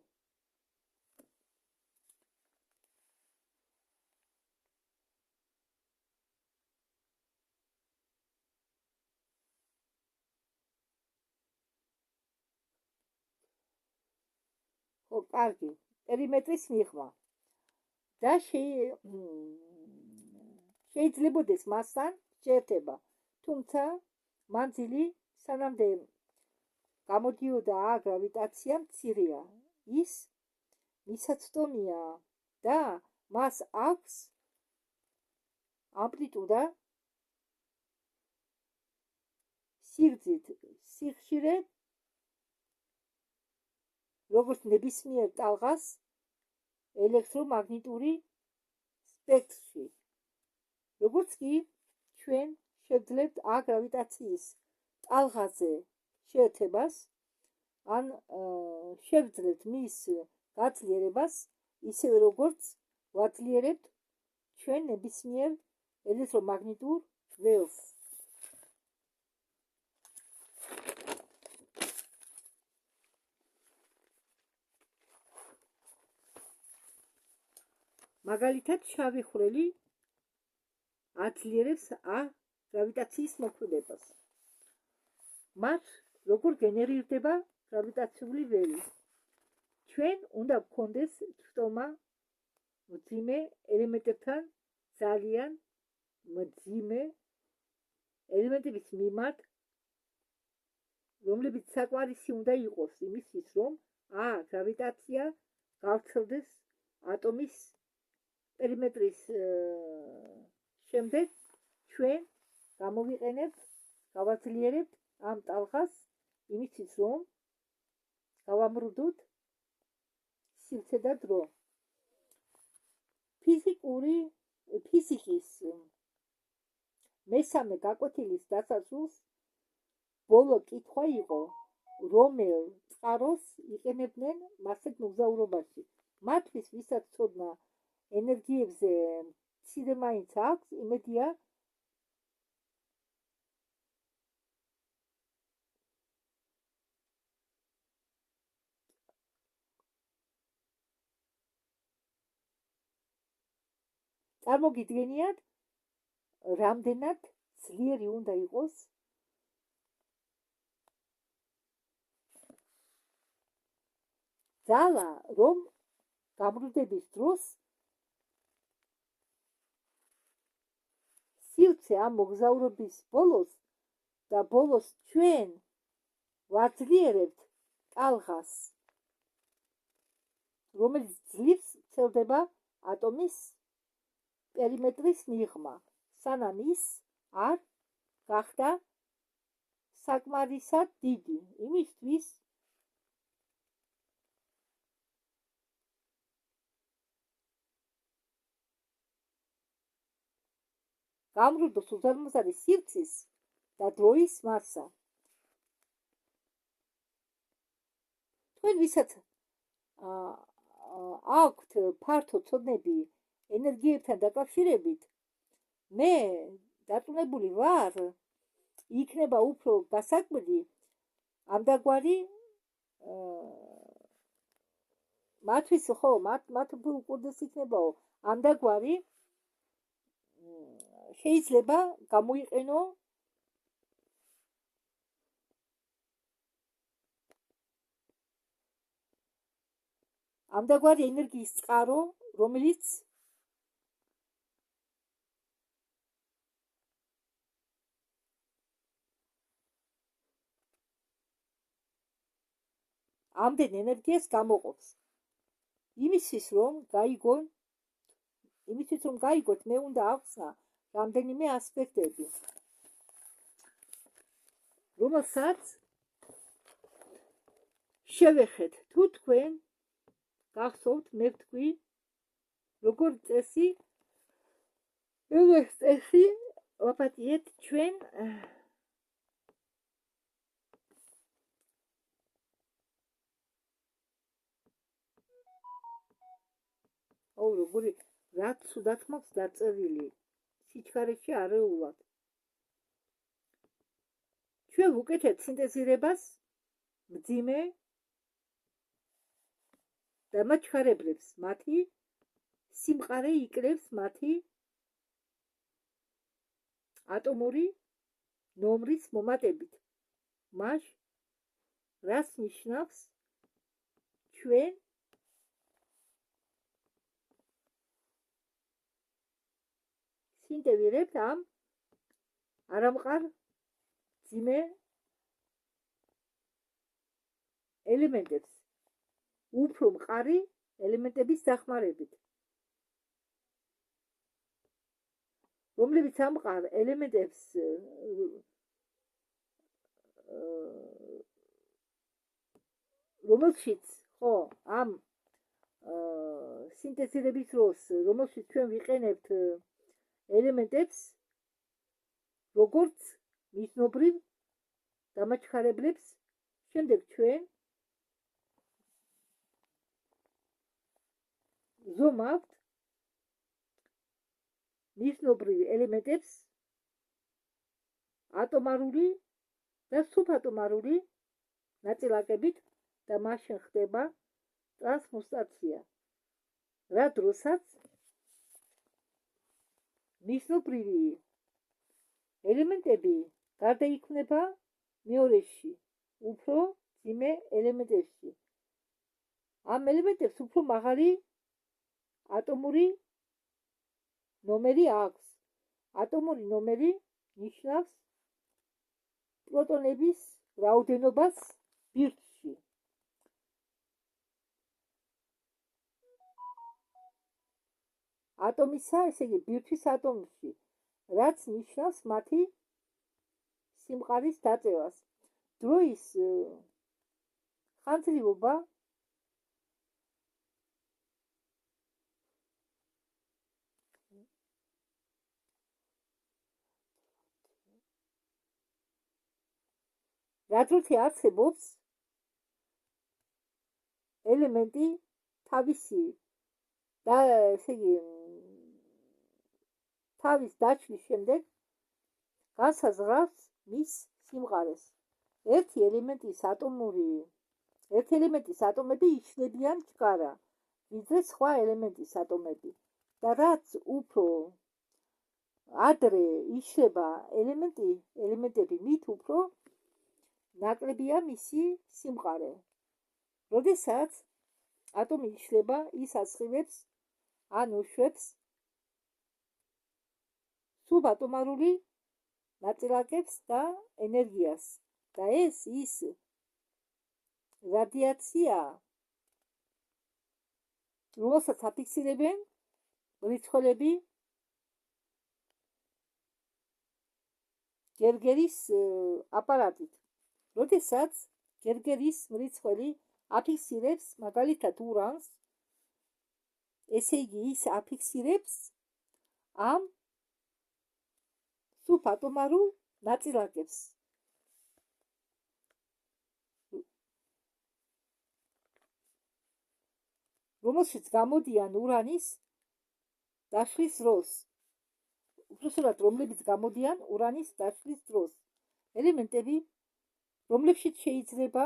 კარგი, პერიმეტრის მიღმა და შეიძლებოდეს მასთან შეერთება, თუმცა მანძილი სანამდე გამოდიოდა გრავიტაცია მცირეა, ის მისაწვდომია და მას აქვს ამპლიტუდა სიგრძით სიხშირე როგორც ნებისმიერ ტალღას ელექტრომაგნიტური სპექტრში. როგორც კი ჩვენ შევძლებთ გრავიტაციის ტალღაზე შეერთებას, ან შევძლებთ მის გაძლიერებას, ისევე როგორც ვაძლიერებთ ჩვენ ნებისმიერ ელექტრომაგნიტურ ველს. მაგალითად, შავი ხვრელი აძლიერებს გრავიტაციის მოქმედებას. მათ როგორ გენერირდება გრავიტაციული ველი? ჩვენ უნდა გქონდეს ცდომა მძიმე ელემენტებთან ძალიან მძიმე ელემენტების მიმართ, რომლებიც საკმარისი უნდა იყოს იმისთვის, რომ გრავიტაცია გავრცელდეს ატომის პერიმეტრის შემდეგ ჩვენ გამოვიყენებთ, გავაძლიერებთ ამ ტალღას იმისთვის, რომ გავამრუდოთ სივრცე და დრო. ფიზიკის მესამე გაკვეთილის დასასრულს ბოლო კითხვა იყო, რომელ წყაროს იყენებდნენ მასეთ მოგზაურობაში. მათთვის, ვისაც ცოდნა ენერგიებზე მცირე მაინც აქვს, იმედია წარმოგიდგენიათ, რამდენად ძლიერი უნდა იყოს ძალა, რომ გამრუდების დროს სივრცე ამ მოგზაურობის ბოლოს ჩვენ ვაძლიერებთ ტალღას, რომელიც ძლივს ვრცელდება ატომის პერიმეტრის მიღმა, სანამ ის არ გახდა საკმარისად დიდი იმისთვის, გამრუდოს უზარმაზარი სივრცის და დროის მასა. თქვენ ვისაც აქვთ ფართო ცოდნები ენერგიებთან დაკავშირებით, მე დარწმუნებული ვარ, იქნება უფრო გასაკვირი ამდაგვარი მათთვის, ხო, მათ უფრო უკურძეს იქნებაო, ამდაგვარი შეიძლება გამოიყენო ამდაგვარი ენერგიის წყარო, რომელიც ამდენ ენერგიას გამოყოფს. იმისთვის რომ გაიგოთ, მე უნდა ახსნა რამდენიმე ასპექტები, რომელსაც შევეხეთ. თუ თქვენ გახსოვთ, მე ვთქვი, როგორც წესი, როგორც წესი, ვაპატიეთ ჩვენ როგორი რაც სუდათ მაქვს დაწერილი სიჩქარეში არეულად. ჩვენ ვუკეთებთ სინთეზირებას მძიმე და მაჩხარებლებს მათი სიმყარე იკრებს მათი ატომური ნომრის მომატებით. მას რას ნიშნავს ჩვენ სინტეზირებთ ამ არამყარ მძიმე ელემენტებს უფრო მყარი ელემენტების დახმარებით, რომლებიც ამყარ ელემენტებს რომელშიც ხო ამ სინთეზირების დროს რომელშიც ჩვენ ვიყენებთ ელემენტებს როგორც მიზნობრივ დამაჩხარებლებს, შემდეგ ჩვენ ზომავთ მიზნობრივ ელემენტებს ატომარული და სუბატომარული ნაწილაკებით და მაშინ ხდება ტრანსმუტაცია, რა დროსაც მიზნობრივი ელემენტები გარდაიქმნება მეორეში, უფრო მძიმე ელემენტებში. ამ ელემენტებს უფრო მაღალი ატომური ნომერი აქვს. ატომური ნომერი ნიშნავს პროტონების რაოდენობას ბირთვში. ატომისა, ესე იგი ბირთვის ატომში, რაც ნიშნავს მათი სიმყარის დაწევას. დროის ხანძრივობა რადგან არსებობს ელემენტი თავისი და ესე იგი თავის დაჩლის შემდეგ განსაზღვრავს მის სიმყარეს. ერთი ელემენტის ატომები იშლებიან ჩქარა, ვიდრე სხვა ელემენტის ატომები. და რაც უფრო ადრე იშლება ელემენტები, მით უფრო ნაკლებია მისი სიმყარე. როდესაც ატომი იშლება, ის ასხივებს ან უშვებს სუბატომარული ნაწილაკებს და ენერგიას. და ეს ის რადიაცია, რომელსაც აფიქსირებენ მრეცხველები გერგერის აპარატით. როდესაც გერგერის მრეცხველი აფიქსირებს მაგალითად ურანს, ესე იგი ის აფიქსირებს ამ სუბატომარულ ნაწილაკებს. რომელშიც გამოდიან ურანის დაშლის დროს. უბრალოდ რომლებიც გამოდიან ურანის დაშლის დროს. ელემენტები, რომლებშიც შეიძლება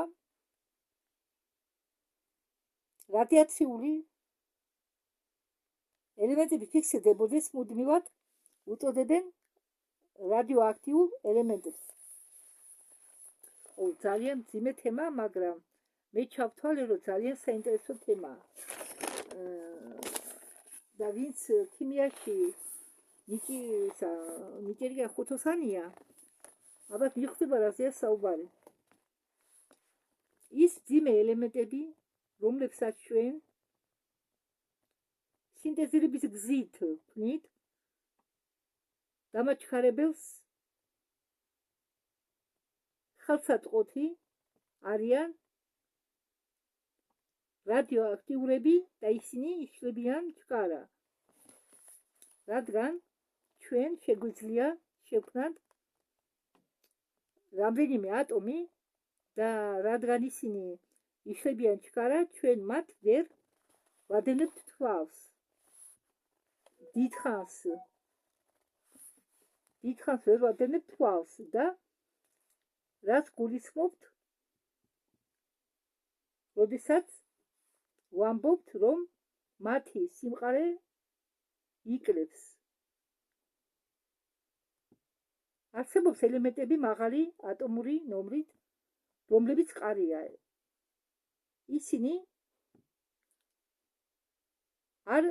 რადიაციული ელემენტები ფიქსირდებოდეს, მუდმივად უწოდებენ რადიოაქტიურ ელემენტებს. ძალიან მძიმე თემა, მაგრამ მე ჩავთვალე, რომ ძალიან საინტერესო თემაა. და ვინც ქიმიაში ნიჭიერია ხუთოსანია, ალბათ მიხვდება რაზეა საუბარი. ის მძიმე ელემენტები, რომლებსაც ჩვენ სინთეზირების გზით ვქმნით, დამაჩხარებელს ხელსაწყოთი არიან რადიოაქტიურები და ისინი იშლებიან ჩქარა. რადგან ჩვენ შეგვიძლია შევქმნათ რამდენიმე ატომი და რადგან ისინი იშლებიან ჩქარა, ჩვენ მათ ვერ ვადენებთ თვალს. დიდხანს ვერ ვადენებთ თვალს და რაც გულისხმობთ, როდესაც ვამბობთ, რომ მათი სიმყარე იკლებს. არსებობს ელემენტები მაღალი ატომური ნომრით, რომლებიც მყარია. ისინი არ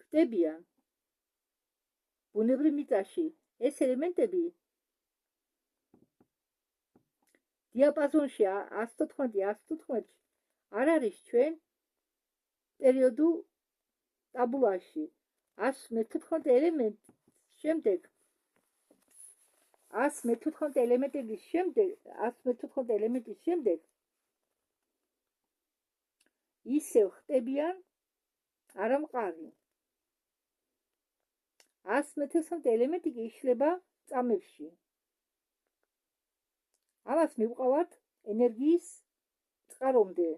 ხვდებიან ბუნებრივ მიწაში. ეს ელემენტები დიაპაზონში 114 არ არის ჩვენ პერიოდულ ტაბულაში. 114 ელემენტის შემდეგ ისევ ხდებიან არამყარი. 114 ელემენტი კი იშლება წამებში. ამას მივყავართ ენერგიის წყარომდე.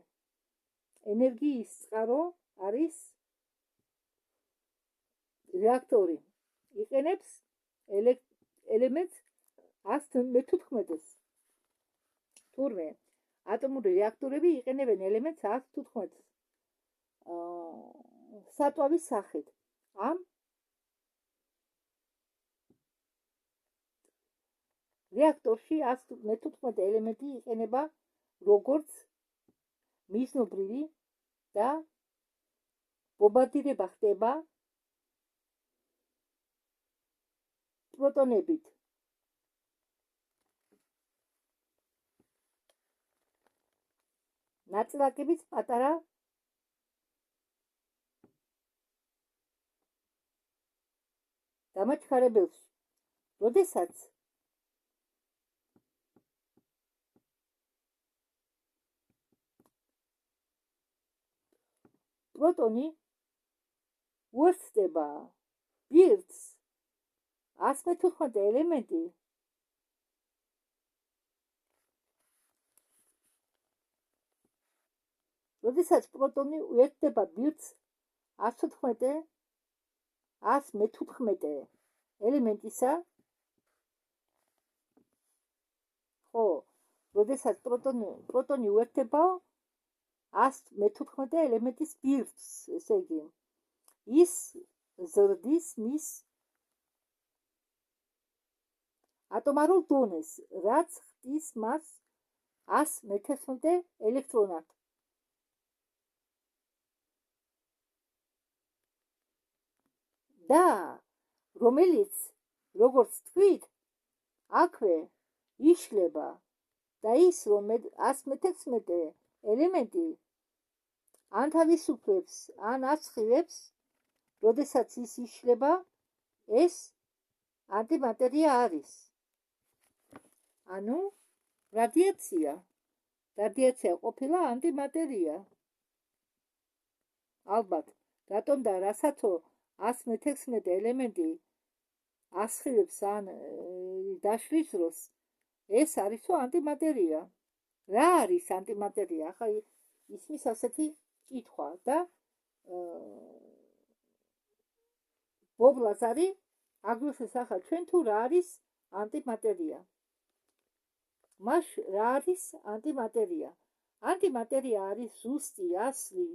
ენერგიის წყარო არის რეაქტორი. იყენებს ელემენტს 114-ს. თურმე ატომური რეაქტორები იყენებენ ელემენტს 114-ს საწვავის სახით. ამ რეაქტორში 114 ელემენტი იყენება როგორც მიზნობრივი და ბომბარდირება ხდება პროტონებით. ნაწილაკების პატარა დამაჩქარებელს, როდესაც პროტონი უერთდება ბირთვს 114 ელემენტი როდესაც პროტონი უერთდება ბირთვს 114 ელემენტისა, ხო, როდესაც პროტონი უერთდება 114 ელემენტის ბირთვს, ესე იგი, ის ზრდის მის ატომარულ დონეს, რაც ხდის მას 111 ელექტრონად. და რომელიც, როგორც თქვით, აქვე იშლება და ის, რომ 116 ელემენტი ან თავისუფლებს, ან ასხივებს, როდესაც ის იშლება, ეს ანტიმატერია არის. ანუ რადიაცია ყოფილა ანტიმატერია. ალბათ, რატომ და რასაცო 116 ელემენტი ასხივებს ან დაშლის დროს, ეს არისო ანტიმატერია. რა არის ანტიმატერია? ახლა ისმის ასეთი კითხვა და ბობ ლაზარი აგვიხსნის ახლა ჩვენ თუ რა არის ანტიმატერია. მას რა არის ანტიმატერია? ანტიმატერია არის ზუსტი ასლი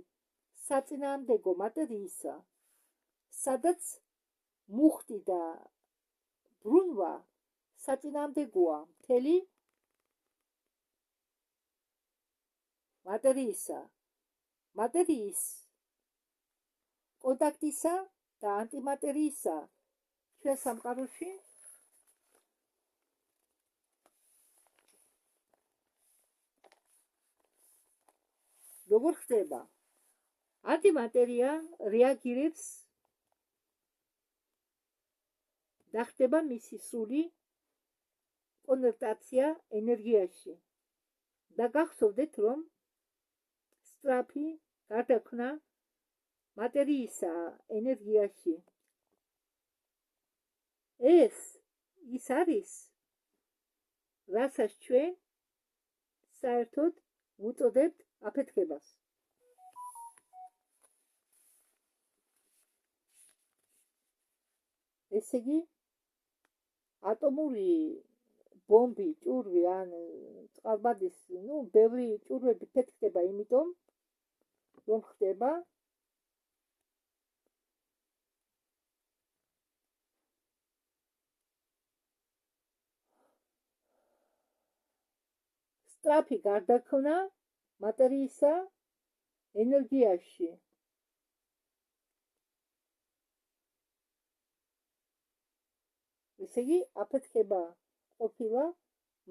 საწინააღმდეგო მატერიისა, სადაც მუხტი და ბრუნვა საწინააღმდეგოა მთელი მატერიის კონტაქტისა და ანტიმატერიისა ჩვენ სამყაროში როგორ ხდება? ანტიმატერია რეაგირებს და ხდება მისი სრული კონვერტაცია ენერგიაში. და გახსოვდეთ, რომ სწრაფი გარდაქმნა მატერიისა ენერგიაში. ეს ის არის, რასაც ჩვენ საერთოდ ვუწოდებთ აფეთქებას. ესე იგი, ატომური ბომბი, ჭურვი ან წყალბადის, ბევრი ჭურვები ფეთქდება იმიტომ, რომ ხდება სწრაფი გარდაქმნა მატერიისა ენერგიაში. ესე იგი, აფეთქება ყოფილა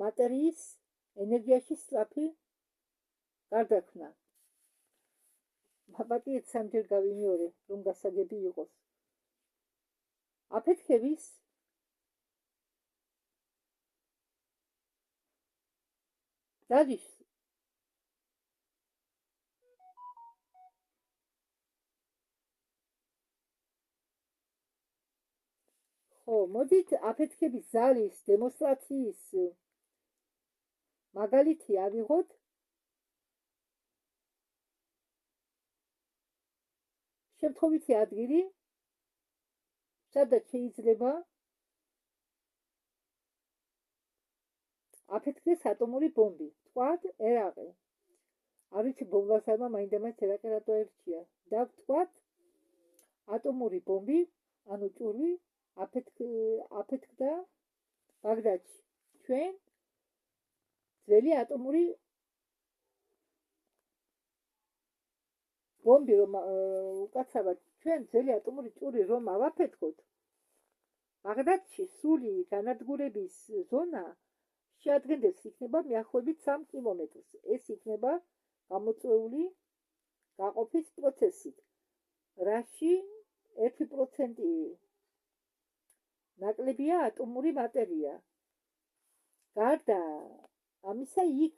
მატერიის ენერგიაში სწრაფი გარდაქმნა. მაპატიეთ სამჯერ გავიმეორე, რომ გასაგები იყოს. აფეთქების დადის მოდით აფეთქების ზარის დემონსტრაციის მაგალითი ავიღოთ. შემთხვევითი ადგილი, სადაც შეიძლება აფეთქდეს ატომური ბომბი. ვთქვათ, ერაყი. არ ვიცი, ბობლასარმა მაინდამაინც ერაყი რატო ერჩია. და ვთქვათ, ატომური ბომბი, ანუ ჭურვი, აფეთქდა ბაგდადში. ჩვენ ძველი ატომური ბომბი, რომ უკაცრავად ჩვენ ძველი ატომური ჭურვი რომ ავაფეთქოთ, ბაგდადში სრული განადგურების ზონა შეადგენდეს იქნება მიახლოებით 3 კილომეტრს. ეს იქნება გამოწვეული გაყოფის პროცესით, რაში 1% ნაკლებია ატომური მატერია. გარდა ამისა იქ,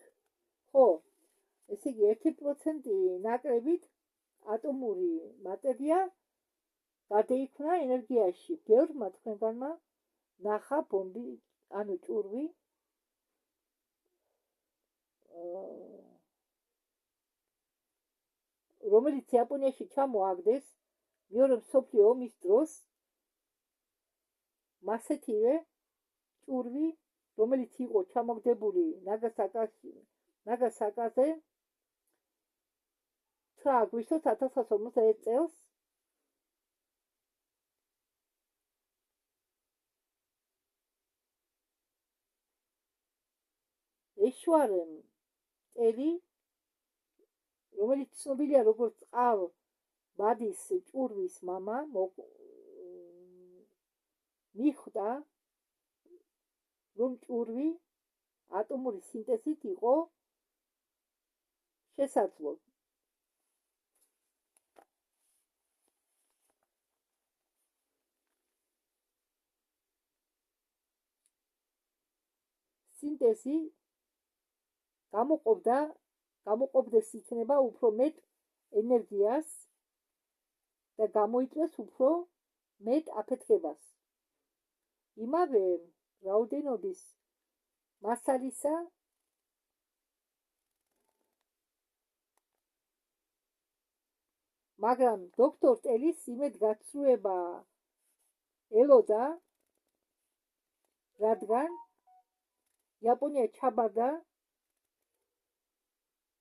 ესე იგი 1% ნაკლებით ატომური მატერია გადაიქმნა ენერგიაში. ბევრმა თქვენგანმა ნახა ბომბი, ანუ ჭურვი, რომელიც იაპონიაში ჩამოაგდეს მეორე მსოფლიო ომის დროს. მასეთივე ჭურვი, რომელიც იყო ჩამოგდებული ნაგასაკაზე 9 აგვისტოს 1941 წელს, ეშვარემ წელი, რომელიც ცნობილია როგორც წყალბადის ჭურვის მამა, მიხვდა, რომ ჭურვი ატომური სინტეზით იყო შესაძლო. სინტეზი გამოყოფდეს იქნება უფრო მეტ ენერგიას და გამოიწვევს უფრო მეტ აფეთქებას. იმავე რაოდენობის მასალისა მაგრამ დოქტორ ტელის იმედგაცრუება ელოდა, რადგან იაპონია ჩაბარდა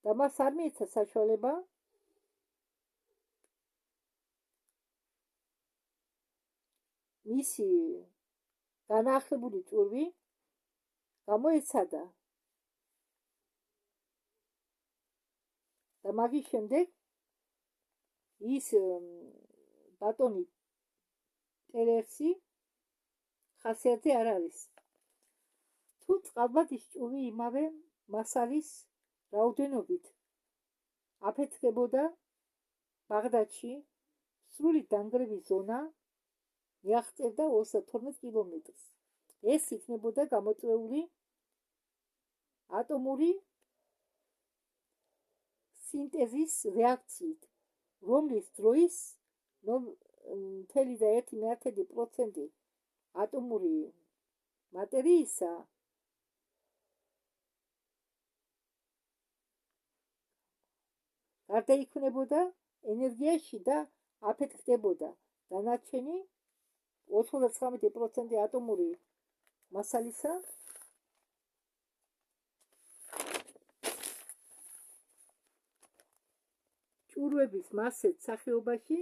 და მას არ მიეცა საშუალება მისი განახლებული ჭურვი გამოეცადა. და მაგის შემდეგ ის ბატონი ტელერსი ხასიათზე არ არის. თუ წყალბადის ჭურვი იმავე მასალის რაოდენობით აფეთქებოდა ბაღდადში, სრული დანგრევის ზონა მიაღწევდა 32 კილომეტრს. ეს იქნებოდა გამოწვეული ატომური სინტეზის რეაქციით, რომლის დროის 0.1% ატომური მატერიისა გარდაიქმნებოდა ენერგიაში და აფეთქდებოდა. დანარჩენი 99% ატომური მასალისა ჭურვების მასეთ სახეობაში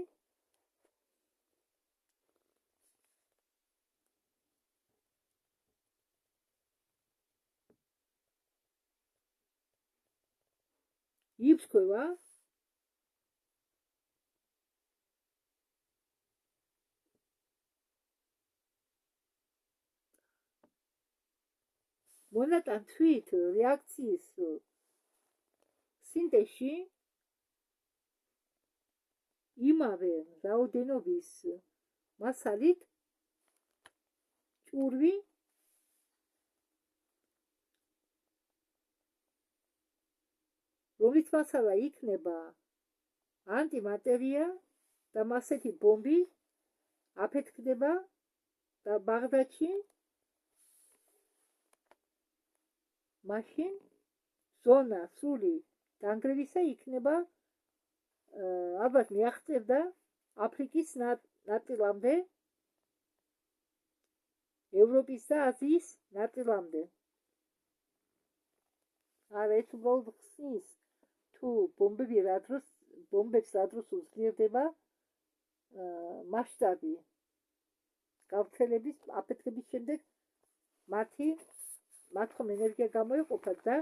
იფსქვევა მონატან თვით რეაქციის სინტეზში იმავე რაოდენობის მასალით ჭურვი რომლის მასალა იქნება ანტიმატერია და მასეთი ბომბი აფეთქდება და ბაღდადში მაშინ ზონა სრული დანგრევისა იქნება ალბათ მიაღწევდა აფრიკის ნაწილამდე, ევროპის და აზიის ნაწილამდე. არა, ეს უბრალოდ ხსნის, თუ ბომბებს რა დროს უძლიერდება მასშტაბი გავრცელების, აფეთქების შემდეგ მათ ხომ ენერგია გამოიყოფათ და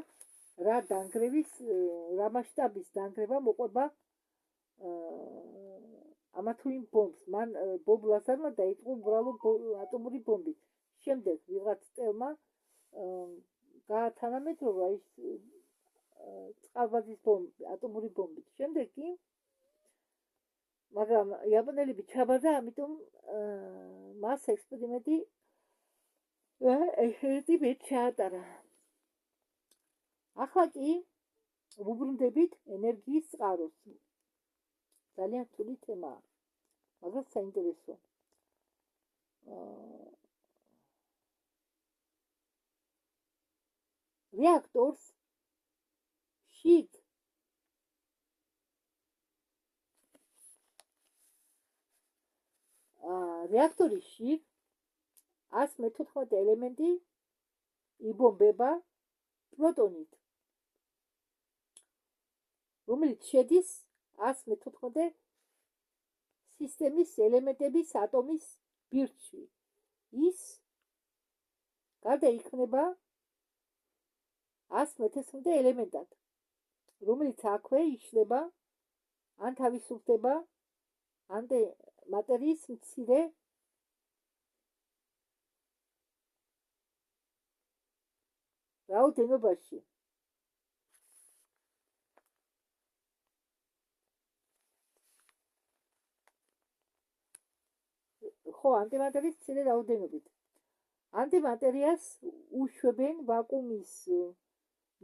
რა მასშტაბის დანგრევა მოყვება ამა თუ იმ ბომბს. მან ბობ ლაზარმა დაიწყო უბრალოდ ატომური ბომბით. შემდეგ ვიღაც წელმა გაათანამედროვა ის წყალბადის ატომური ბომბით. შემდეგ კი მაგრამ იაპონელები ჩაბარდა, ამიტომ მას ექსპერიმენტი მეტ ჩაატარა. ახლა კი ვუბრუნდებით ენერგიის წყაროს. ძალიან რთული თემაა, მაგრამ საინტერესო. რეაქტორს შიგ რეაქტორის შიგ 114 ელემენტი იბომბება პროტონით, რომელიც შედის 114 სისტემის ელემენტების ატომის ბირთვში. ის გარდაიქმნება 114 ელემენტად, რომელიც აქვე იშლება ან თავისუფლდება ანტიმატერიის მცირე რაოდენობაში. ანტიმატერიის მცირე რაოდენობით. ანტიმატერიას უშვებენ ვაკუუმის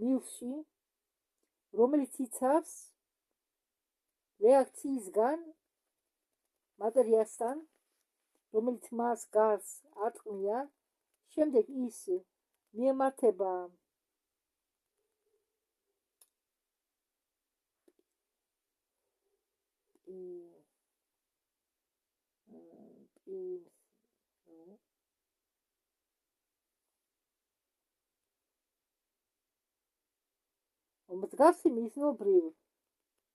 მილში, რომელიც იცავს რეაქციისგან მატერიასთან, რომელიც მას გარს ატყმია. შემდეგ ის მიემართება მსგავსი მიზნობრივ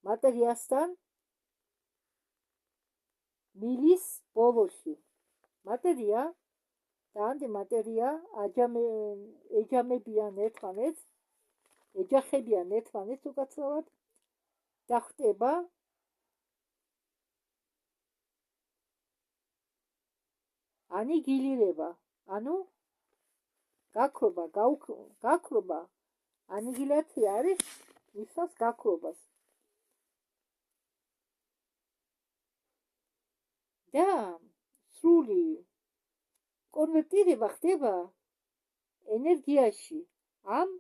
მატერიასთან მილის ბოლოში. მატერია და ანტიმატერია ეჯახებიან ერთმანეთს უკაცრავად და ხდება ანიგილირება, ანუ გაქრობა, ანიგილაცია არის ნიშნავს გაქრობას. და სრული კონვერტირება ხდება ენერგიაში. ამ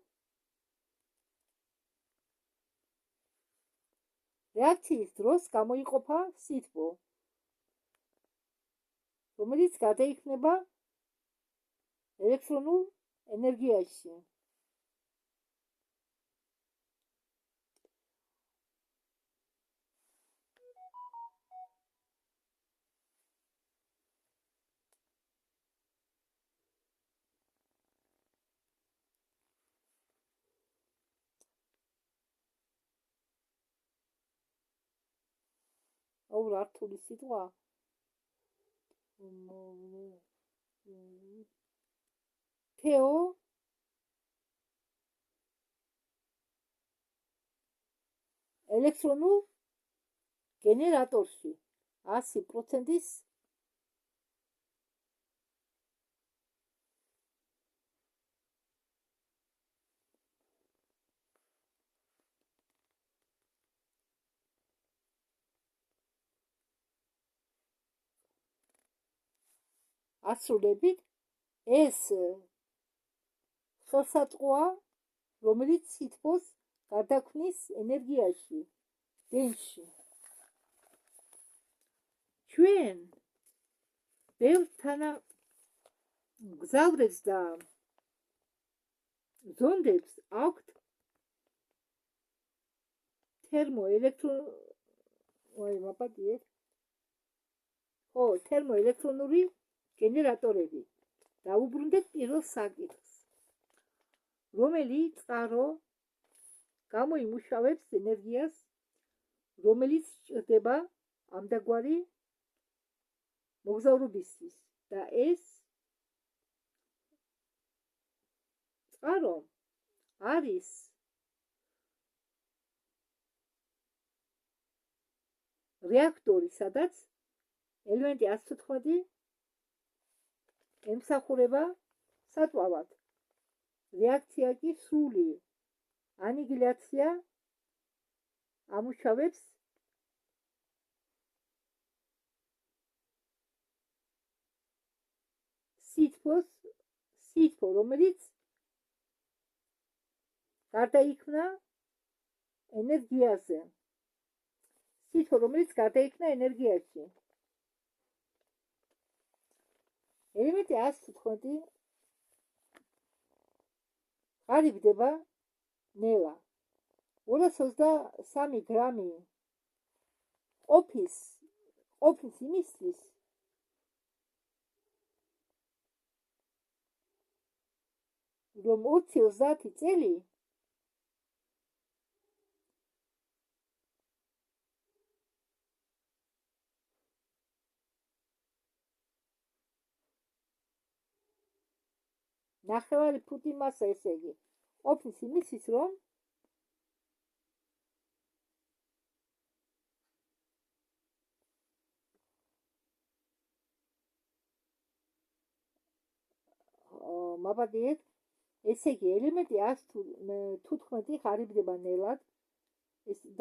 რეაქციის დროს გამოიყოფა სითბო, რომელიც გადაიქმნება ელექტრონულ ენერგიაში. აუ რართული სიტყვა თეო ელექტრონულ გენერატორში 100%-ის ასრულებით ეს ხელსაწყოა, რომელიც სითბოს გადაქმნის ენერგიაში, გენში. ჩვენ ბევრ თანამგზავრებს და ზონდებს აქვთ თერმოელექტრონული გენერატორები. დაუბრუნდეთ პირველ საკითხს. რომელი წყარო გამოიმუშავებს ენერგიას, რომელიც სჭირდება ამდაგვარი მოგზაურობისთვის და ეს წყარო არის რეაქტორი, სადაც ელემენტი 114 ემსახურება საწვავად. რეაქცია კი სრული ანიგილაცია ამუშავებს სითბო, რომელიც გარდაიქმნა ენერგიაზე. სითბო, რომელიც გარდაიქმნა ენერგიაში. ელემენტი 114 ღარიბდება ნელა. 223 გრამი ყოფნის იმისთვის, რომ 20-30 წელი ნახევარი ფუტი მასა, ესე იგი, ყოფნის იმისთვის, რომ მაბადიეთ, ესე იგი, ელემენტი 115 ღარიბდება ნელად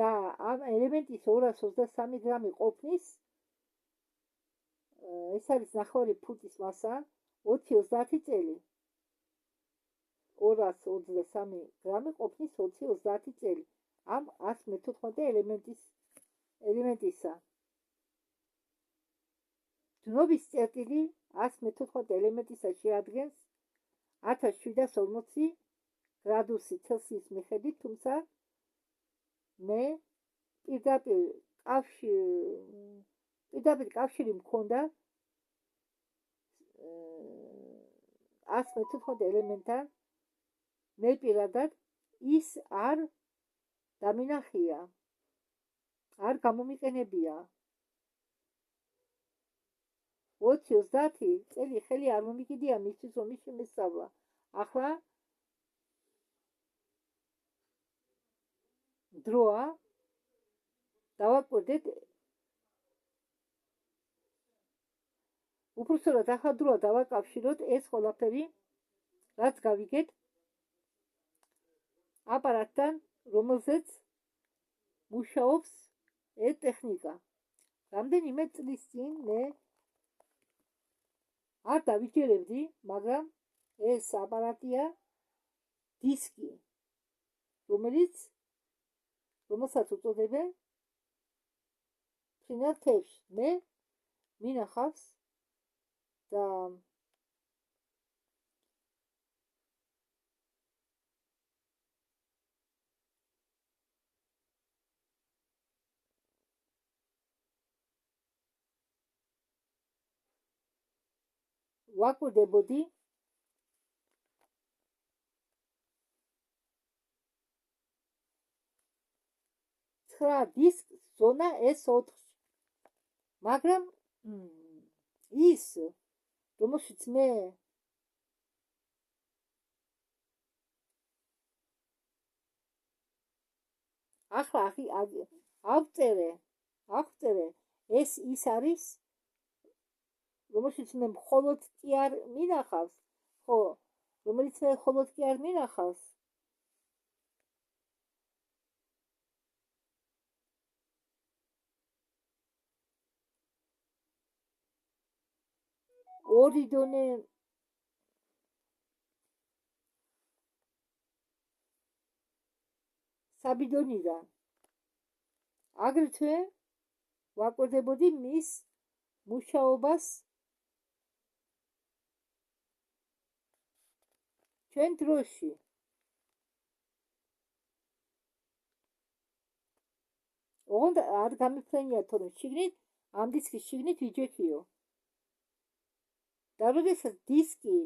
და ამ ელემენტის 223 გრამი ყოფნის, ეს არის ნახევარი ფუტის მასა, 20-30 წელი. 223 გრამი ყოფნის 20-30 წელი. ამ 114 ელემენტისა. დნობის წერტილი 114 ელემენტისა შეადგენს 1740 გრადუსი ცელსიის მიხედვით, თუმცა მე პირდაპირ კავშირი მქონდა 114 ელემენტთან, მე პირადად ის არ დამინახია, არ გამომიყენებია. 20-30 წელი ხელი არ მომიგდია მისთვის, რომ ის შემესწავლა. ახლა დროა დავაკვირდეთ, უпростоრად ახლა დროა დავაკავშიროთ ეს ყველაფერი, რაც გავიგეთ აპარატთან, რომელზეც მუშაობს ეს ტექნიკა. რამდენიმე წლის წინ მე არ დავიჯერებდი, მაგრამ ეს აპარატია დისკი, რომელსაც უწოდებენ ფრინელ თევზს. მე მინახავს და ვაკვირდებოდი დისკ ზონა S4-ში, მაგრამ ის, რომელშიც მე ახლა ავწერე, ეს ის არის, რომელშიც მე მხოლოდ კი არ მინახავს, ხო, რომელიც მე მხოლოდ კი არ მინახავს, ორი დონე საბიდონიდან. აგრეთვე ვაკვირდებოდი მის მუშაობას ჩვენ დროში. ოღონდ არ გამიფრენია, თორემ შიგნით, ამ დისკის შიგნით ვიჯექიო. და როდესაც დისკი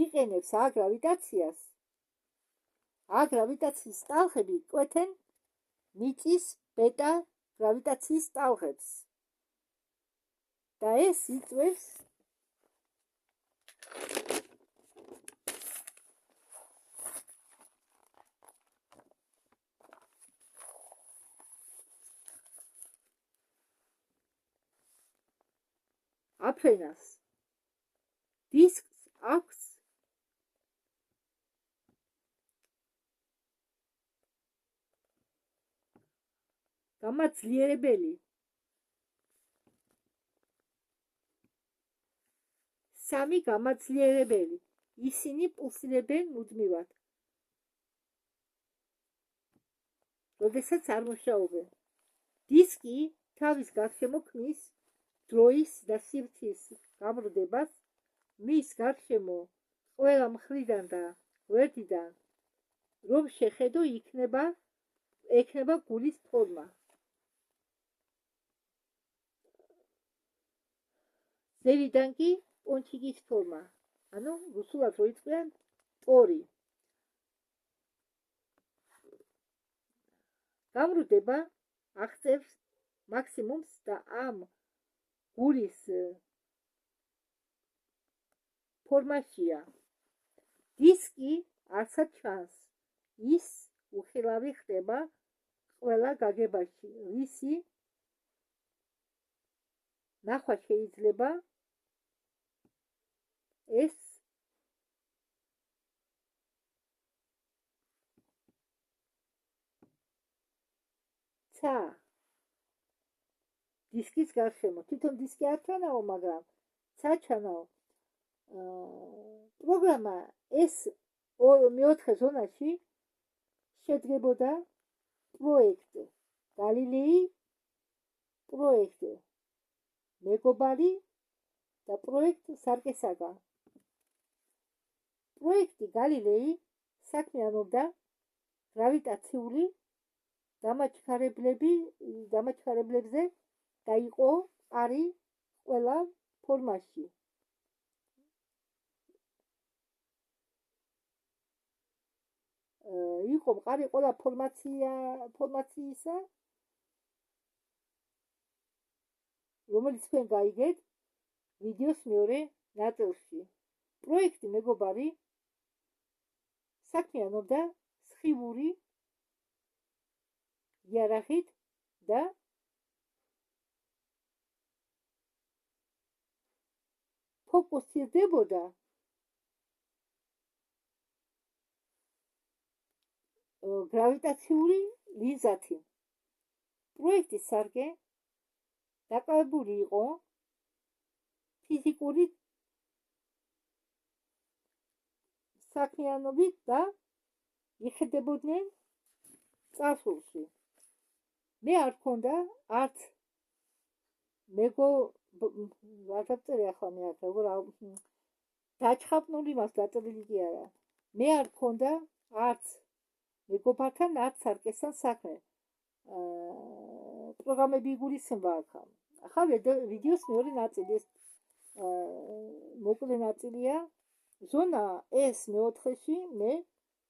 იყენებს აგრავიტაციას, აგრავიტაციის ტალღები კვეთენ მიწის ბეტა გრავიტაციის ტალღებს. და ეს იწვევს აფრენას. დისკს აქვს გამაძლიერებელი სამი გამაძლიერებელი. ისინი პულსირებენ მუდმივად, როდესაც არ მუშაობენ. დისკი თავის გარშემო ქმნის დროის და სივრცის გამრუდებას, მის გარშემო ყველა მხრიდან და გვერდიდან რომ შეხედო ექნება გულის ფორმა. ზევიდან კი პონჩიკის ფორმა, ანუ რუსულად რო იწყებენ ტორი. გამრუდება აღწევს მაქსიმუმს და ამ გულის ფორმაშია. დისკი არცად ჩანს, ის უხილავი ხდება ყველა გაგებაში, რისი ნახვა შეიძლება ეს ცა დისკის გარშემო. თვითონ დისკი არ ჩანაო, მაგრამ ცა ჩანაო. პროგრამა ეს მეოთხე ზონაში შედგებოდა პროექტ გალილეი, პროექტ მეგობარი და პროექტ სარკესაგა. პროექტი გალილეი საქმიანობდა გრავიტაციული დამაჩქარებლებზე და იყო მყარი ყველა ფორმაში. იყო მყარი ყველა ფორმაციისა, რომელიც თქვენ გაიგეთ ვიდეოს მეორე ნაწილში. პროექტი მეგობარი საქმიანობდა სხივური იარაღით და ფოკუსირდებოდა გრავიტაციული ლინზათი. პროექტის სარგე დაკავებული იყო ფიზიკური საქმიანობით და იხედებოდნენ წარსულში. მე არ მქონდა არც ვაჭაპწერი ახლა მე აქ როგორ დაჩხაპნული მას დაწერილი კი არა. მე არ მქონდა არც მეგობართან, არც სარკესთან საქმე. პროგრამები იგულისხმება აქ. ახლა ვიდეოს მეორე ნაწილი ეს მოკლე ნაწილია. ზონა ეს მეოთხეში მე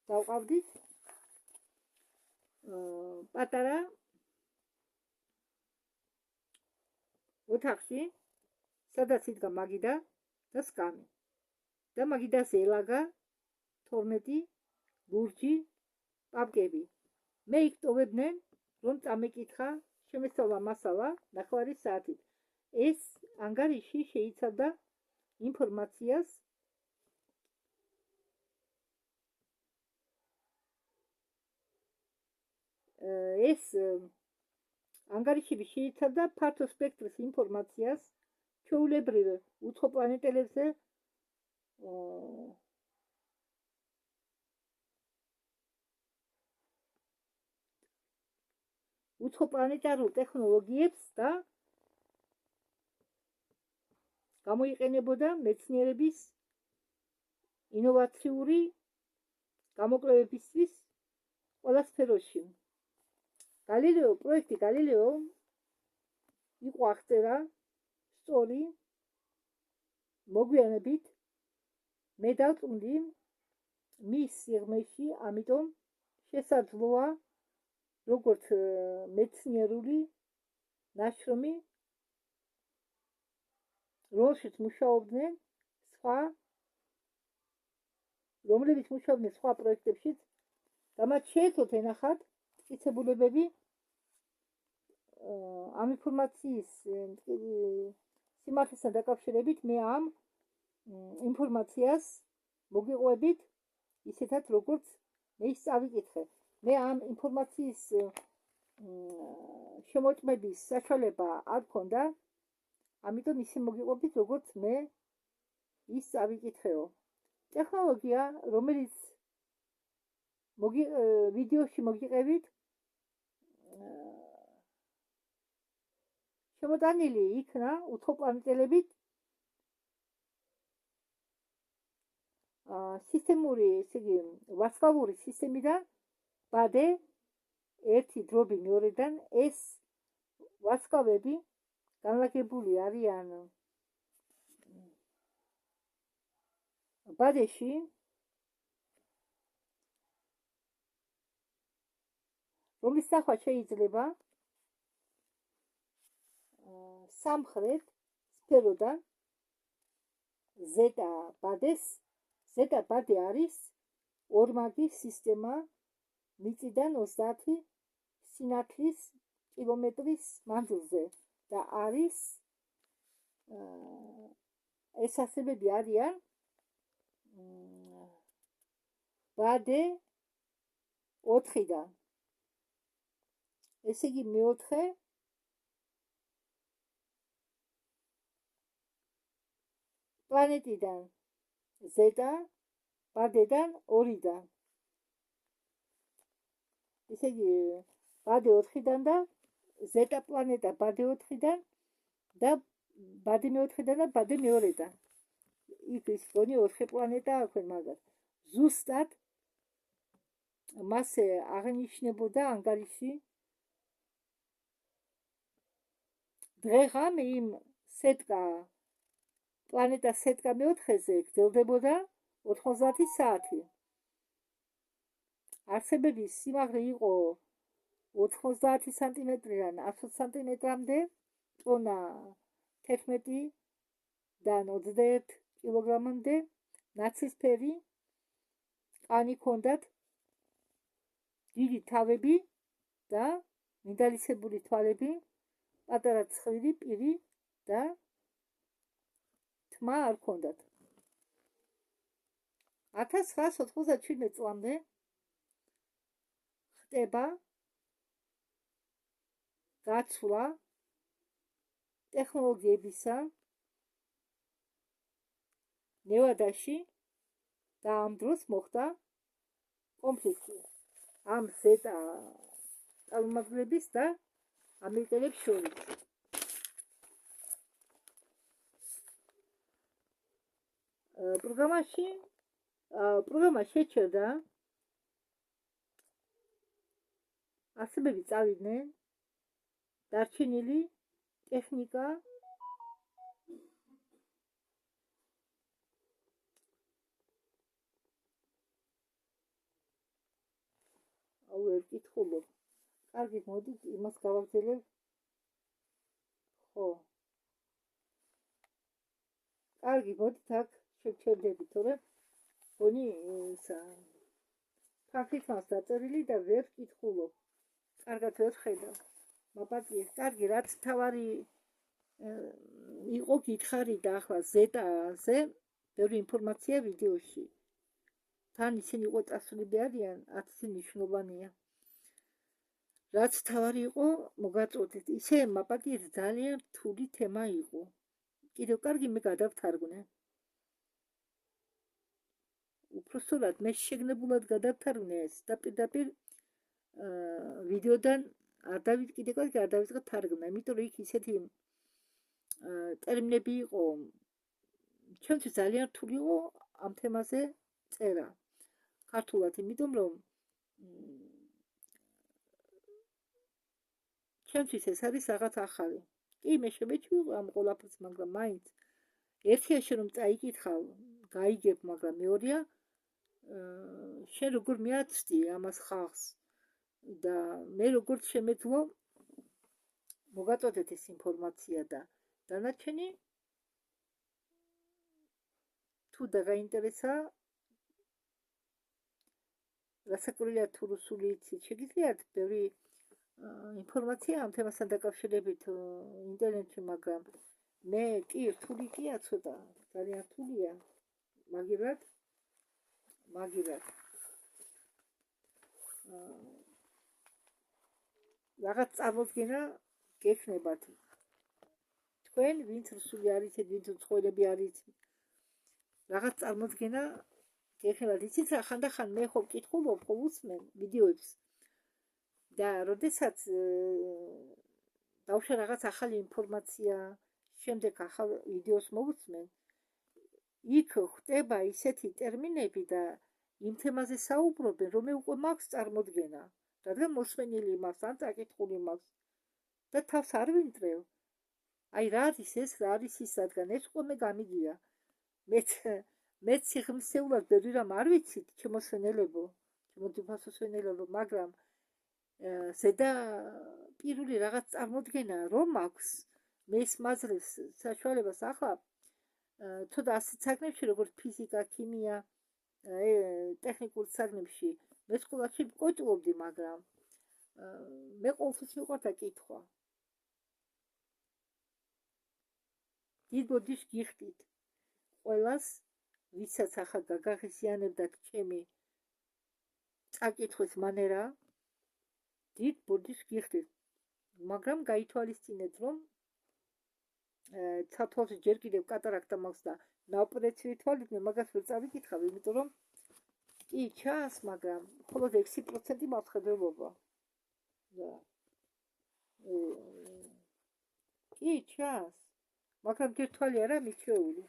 დავყავდით პატარა ოთახში, სადაც იდგა მაგიდა და სკამი. და მაგიდას ელაგა 12 ლურჯი პაპკები. მე იქ ტოვებდნენ, რომ წამეკითხა, შემესწავლა მასალა 9 საათით. ეს ანგარიში შეიცავდა ინფორმაციას ეს ანგარიშები შეიცავდა ფართო სპექტრის ინფორმაციას ჩვეულებრივ უცხო პლანეტელებზე უცხო პლანეტარულ ტექნოლოგიებს და გამოიყენებოდა მეცნიერების ინოვაციური გამოკვლევებისთვის ყველა სფეროში. პროექტი გალილეო იყო აღწერა სწორი მოგვიანებით მე დავწუნდი მის სიღრმეში, ამიტომ შესაძლოა როგორც მეცნიერული ნაშრომი, რომელშიც მუშაობდნენ სხვა პროექტებშიც, რამაც შეეძლოთ ენახათ მტკიცებულებები ამ ინფორმაციის სიმართლესთან დაკავშირებით. მე ამ ინფორმაციას მოგიყვებით ისეთად, როგორც მე ის წავიკითხე. მე ამ ინფორმაციის შემოწმების საშუალება არ მქონდა, ამიტომ ისე მოგიყვებით, როგორც მე ის წავიკითხეო. ტექნოლოგია, რომელიც ვიდეოში მოგიყევით, შემოტანილი იქნა უცხო პლანეტელებით სისტემური, ესე იგი, ვარსკვლავური სისტემიდან ბადე 1/2-დან ეს ვარსკვლავები განლაგებული არიან ბადეში, რომლის სახვა შეიძლება სამხრეთ სფეროდან ზეტა ბადე არის ორმაგი სისტემა მიწიდან 30 სინათლის კილომეტრის მანძილზე და არის ეს ასებები არიან ბადე 4-დან. ესე იგი მეოთხე პლანეტიდან ზეტა ბადედან 2-დან. ესე იგი ბადე 4-დან და ზეტა პლანეტა ბადე 4-დან და ბადე მე-4-დან და ბადე მე-2-დან. იქ ის გონი 4 პლანეტა აქვენ, მაგრამ ზუსტად მასე აღნიშნებოდა ანგარიში. დღეღამ იმ პლანეტა სეტკა მე-4-ზე გრძელდებოდა 90 საათი. არსებების სიმაღლე იყო 90 სანტიმეტრიდან 100 სანტიმეტრამდე, ტონა 11-დან 21 კილოგრამამდე, ნაცრისფერი კანი ჰქონდათ, დიდი თავები და მინდალისებური თვალები, პატარა ცხვირი პირი და თმა არ ჰქონდათ. 1997 წლამდე ხდება გაცვლა ტექნოლოგიებისა ნევადაში და ამ დროს მოხდა კონფლიქტი ამ ზეტა წარმომადგენლების და ამერიკელებს შორის. პროგრამა შეჩერდა, არსებები წავიდნენ, დარჩენილი ტექნიკა ვერ კითხულობ. კარგით, მოდით იმას გავაგრძელებ. ხო. კარგი, მოდით აქ შევჩერდები, თორემ გონი ფაქტით მას დაწერილი და ვერ კითხულობ. კარგად ვერ ხედავ. მაპატიე, კარგი, რაც თავარი იყო გითხარი და ახლა ზეტაზე ბევრი ინფორმაცია ვიდეოში. თან ისინი იყო წასულები არიან, 10 ნიშნობანია. რაც თავარი იყო, მოგაწოდეთ. ისე მაპატიეთ, ძალიან რთული თემა იყო. კიდევ კარგი, მე გადავთარგმნე. უпросторად მე შეგნებულად გადავთარგმნე ეს და პირდაპირ ვიდეოდან არ დავიწყე თარგმნა, იმიტომ რომ იქ ისეთი ტერმინები იყო, ჩემთვის ძალიან რთული იყო ამ თემაზე წერა ქართულად, იმიტომ რომ ჩემთვის ეს არის რაღაც ახალი. კი, მე შემეჩვი ამ ყველაფერს, მაგრამ მაინც ერთიაში რომ წაიკითხავ, გაიგებ, მაგრამ მეორეა შენ როგორ მიაცდი ამას ხალხს და მე როგორ შემეძლო მოგაწოდეთ ეს ინფორმაცია და დანარჩენი თუ დაგაინტერესა რასაკვირველია თუ რუსული იცით, შეგიძლიათ ბევრი ინფორმაცია ამ თემასთან დაკავშირებით ინტერნეტში, მაგრამ მე კი რთული კია ცოტა, ძალიან რთულია, მაგირად რაღაც წარმოდგენა გექნებათ. თქვენ ვინც რუსული არიცით, ვინც უცხოელები არიცით, რაღაც წარმოდგენა გექნებათ. იცით რა, ხანდახან მე ხო ვკითხულობ, ხო ვუსმენ ვიდეოებს და როდესაც დავშვა რაღაც ახალი ინფორმაცია, შემდეგ ახალ ვიდეოს მოვუსმენ, იქ ხდება ისეთი ტერმინები და იმ თემაზე საუბრობენ, რომ მე უკვე მაქვს წარმოდგენა, რადგან მოსმენილი მაქვს, ან წაკითხული მაქვს და თავს არ ვიმტრევ. აი რა არის ეს, რა არის ის, რადგან ეს უკვე მე გამიგია. მეც სიღრმისეულად ბევრი რამ არ ვიცით, ჩემოსვენელებო, ჩემოდიფასოსვენელებო, მაგრამ ზედა პირველი რაღაც წარმოდგენა რომ მაქვს, მე ეს მაძლევს საშუალებას ახლა ცოტა ასეთ საგნებში, როგორც ფიზიკა, ქიმია, ტექნიკურ საგნებში, მე სკოლაში ვკოჭლობდი, მაგრამ მე ყოველთვის მიყვარდა კითხვა. დიდ ბოდიშს გიხდით ყველას, ვისაც ახლა გაგაღიზიანებდათ ჩემი წაკითხვის მანერა, დიდ ბოდიშს გიხდით, მაგრამ გაითვალისწინეთ, რომ ცალთვალში ჯერ კიდევ კატარაქტა მაქვს და ნაოპერაციული თვალით მე მაგას ვერ წავიკითხავ, იმიტომ რომ კი ჩანს, მაგრამ მხოლოდ 6% მაცხადებლობა. კი ჩანს, მაგრამ ჯერ თვალი არა მიჩეული.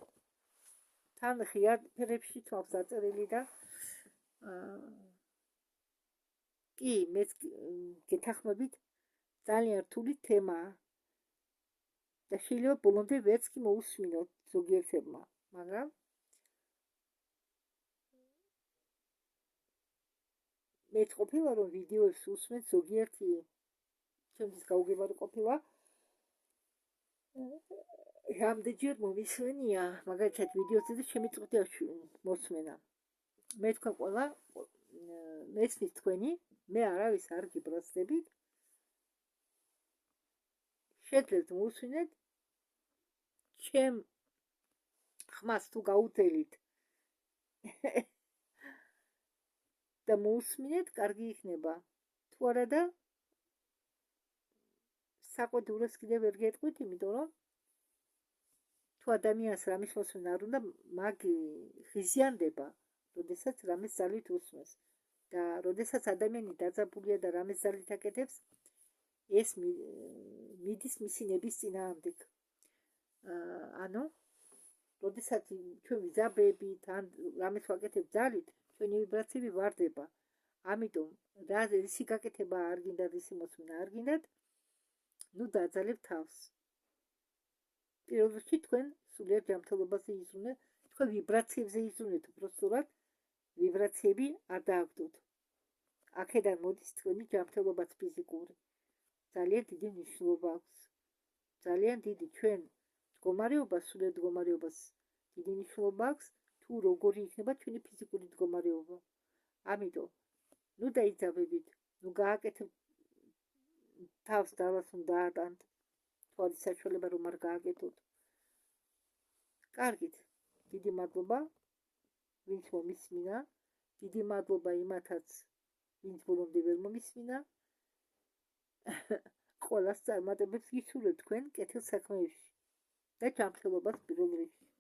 თან ღია ფერებში თავს დაწერილი და კი, მეც გეთანხმებით ძალიან რთული თემაა. და შეიძლება ბოლომდე ვერც კი მოусმინოთ ზოგიერთებმა, მაგრამ მეც ყოფილა რომ ვიდეოებს უსმენთ ზოგიერთი ჩემთვის გაუგებარი ყოფილა რამდენჯერ მომისმენია მაგალითად ვიდეოზე და შემიწყვეტია მოსმენა. მე თქვენ ყველა მესმის თქვენი, მე არავის არ გიბრაცდებით, შეძლეთ მოусმინეთ ჩემ ხმას თუ გაუთელით და მოусმინეთ, კარგი იქნება. თუ არა და საყვედურს კიდევ ვერ გეტყვით, იმიტომ რომ თუ ადამიანს რამის მოსმენა არ უნდა, მაგ ღიზიანდება, როდესაც რამეს ძალით უსმენს. და როდესაც ადამიანი დაძაბულია და რამეს ძალით აკეთებს, ეს მიდის მისი ნების წინააღმდეგ. ანუ როდესაც ჩვენ ვიზაბებით ან რამეს ვაკეთებ ძალით, ჩვენი ვიბრაციები ვარდება. ამიტომ რა ისი გაკეთება არ გინდათ, ისი მოსმენა არ გინდათ, ნუ დაძალებ თავს. პირველ რიგში თქვენ სულიერ ჯანმრთელობაზე იზრუნეთ, თქვენ ვიბრაციებზე იზრუნეთ, უბრალოდ ვიბრაციები არ დააგდოთ. აქედან მოდის თქვენი ჯანმრთელობაც ფიზიკური. ძალიან დიდი მნიშვნელობა აქვს. ძალიან დიდი ჩვენ მდგომარეობას, სულიერ მდგომარეობას დიდი მნიშვნელობა აქვს, თუ როგორი იქნება ჩვენი ფიზიკური მდგომარეობა. ამიტომ ნუ დაიძაბებით, ნუ გააკეთებ თავს დალას უნდა დაატანთ. თუ არის საშუალება რომ არ გააკეთოთ. კარგით, დიდი მადლობა, ვინც მომისმინა, დიდი მადლობა იმათაც, ვინც ბოლომდე ვერ მომისმინა. ყველას წარმატებებს გისურვებთ თქვენ კეთილ საქმეებში და ჯანმრთელობას პირველ რიგში.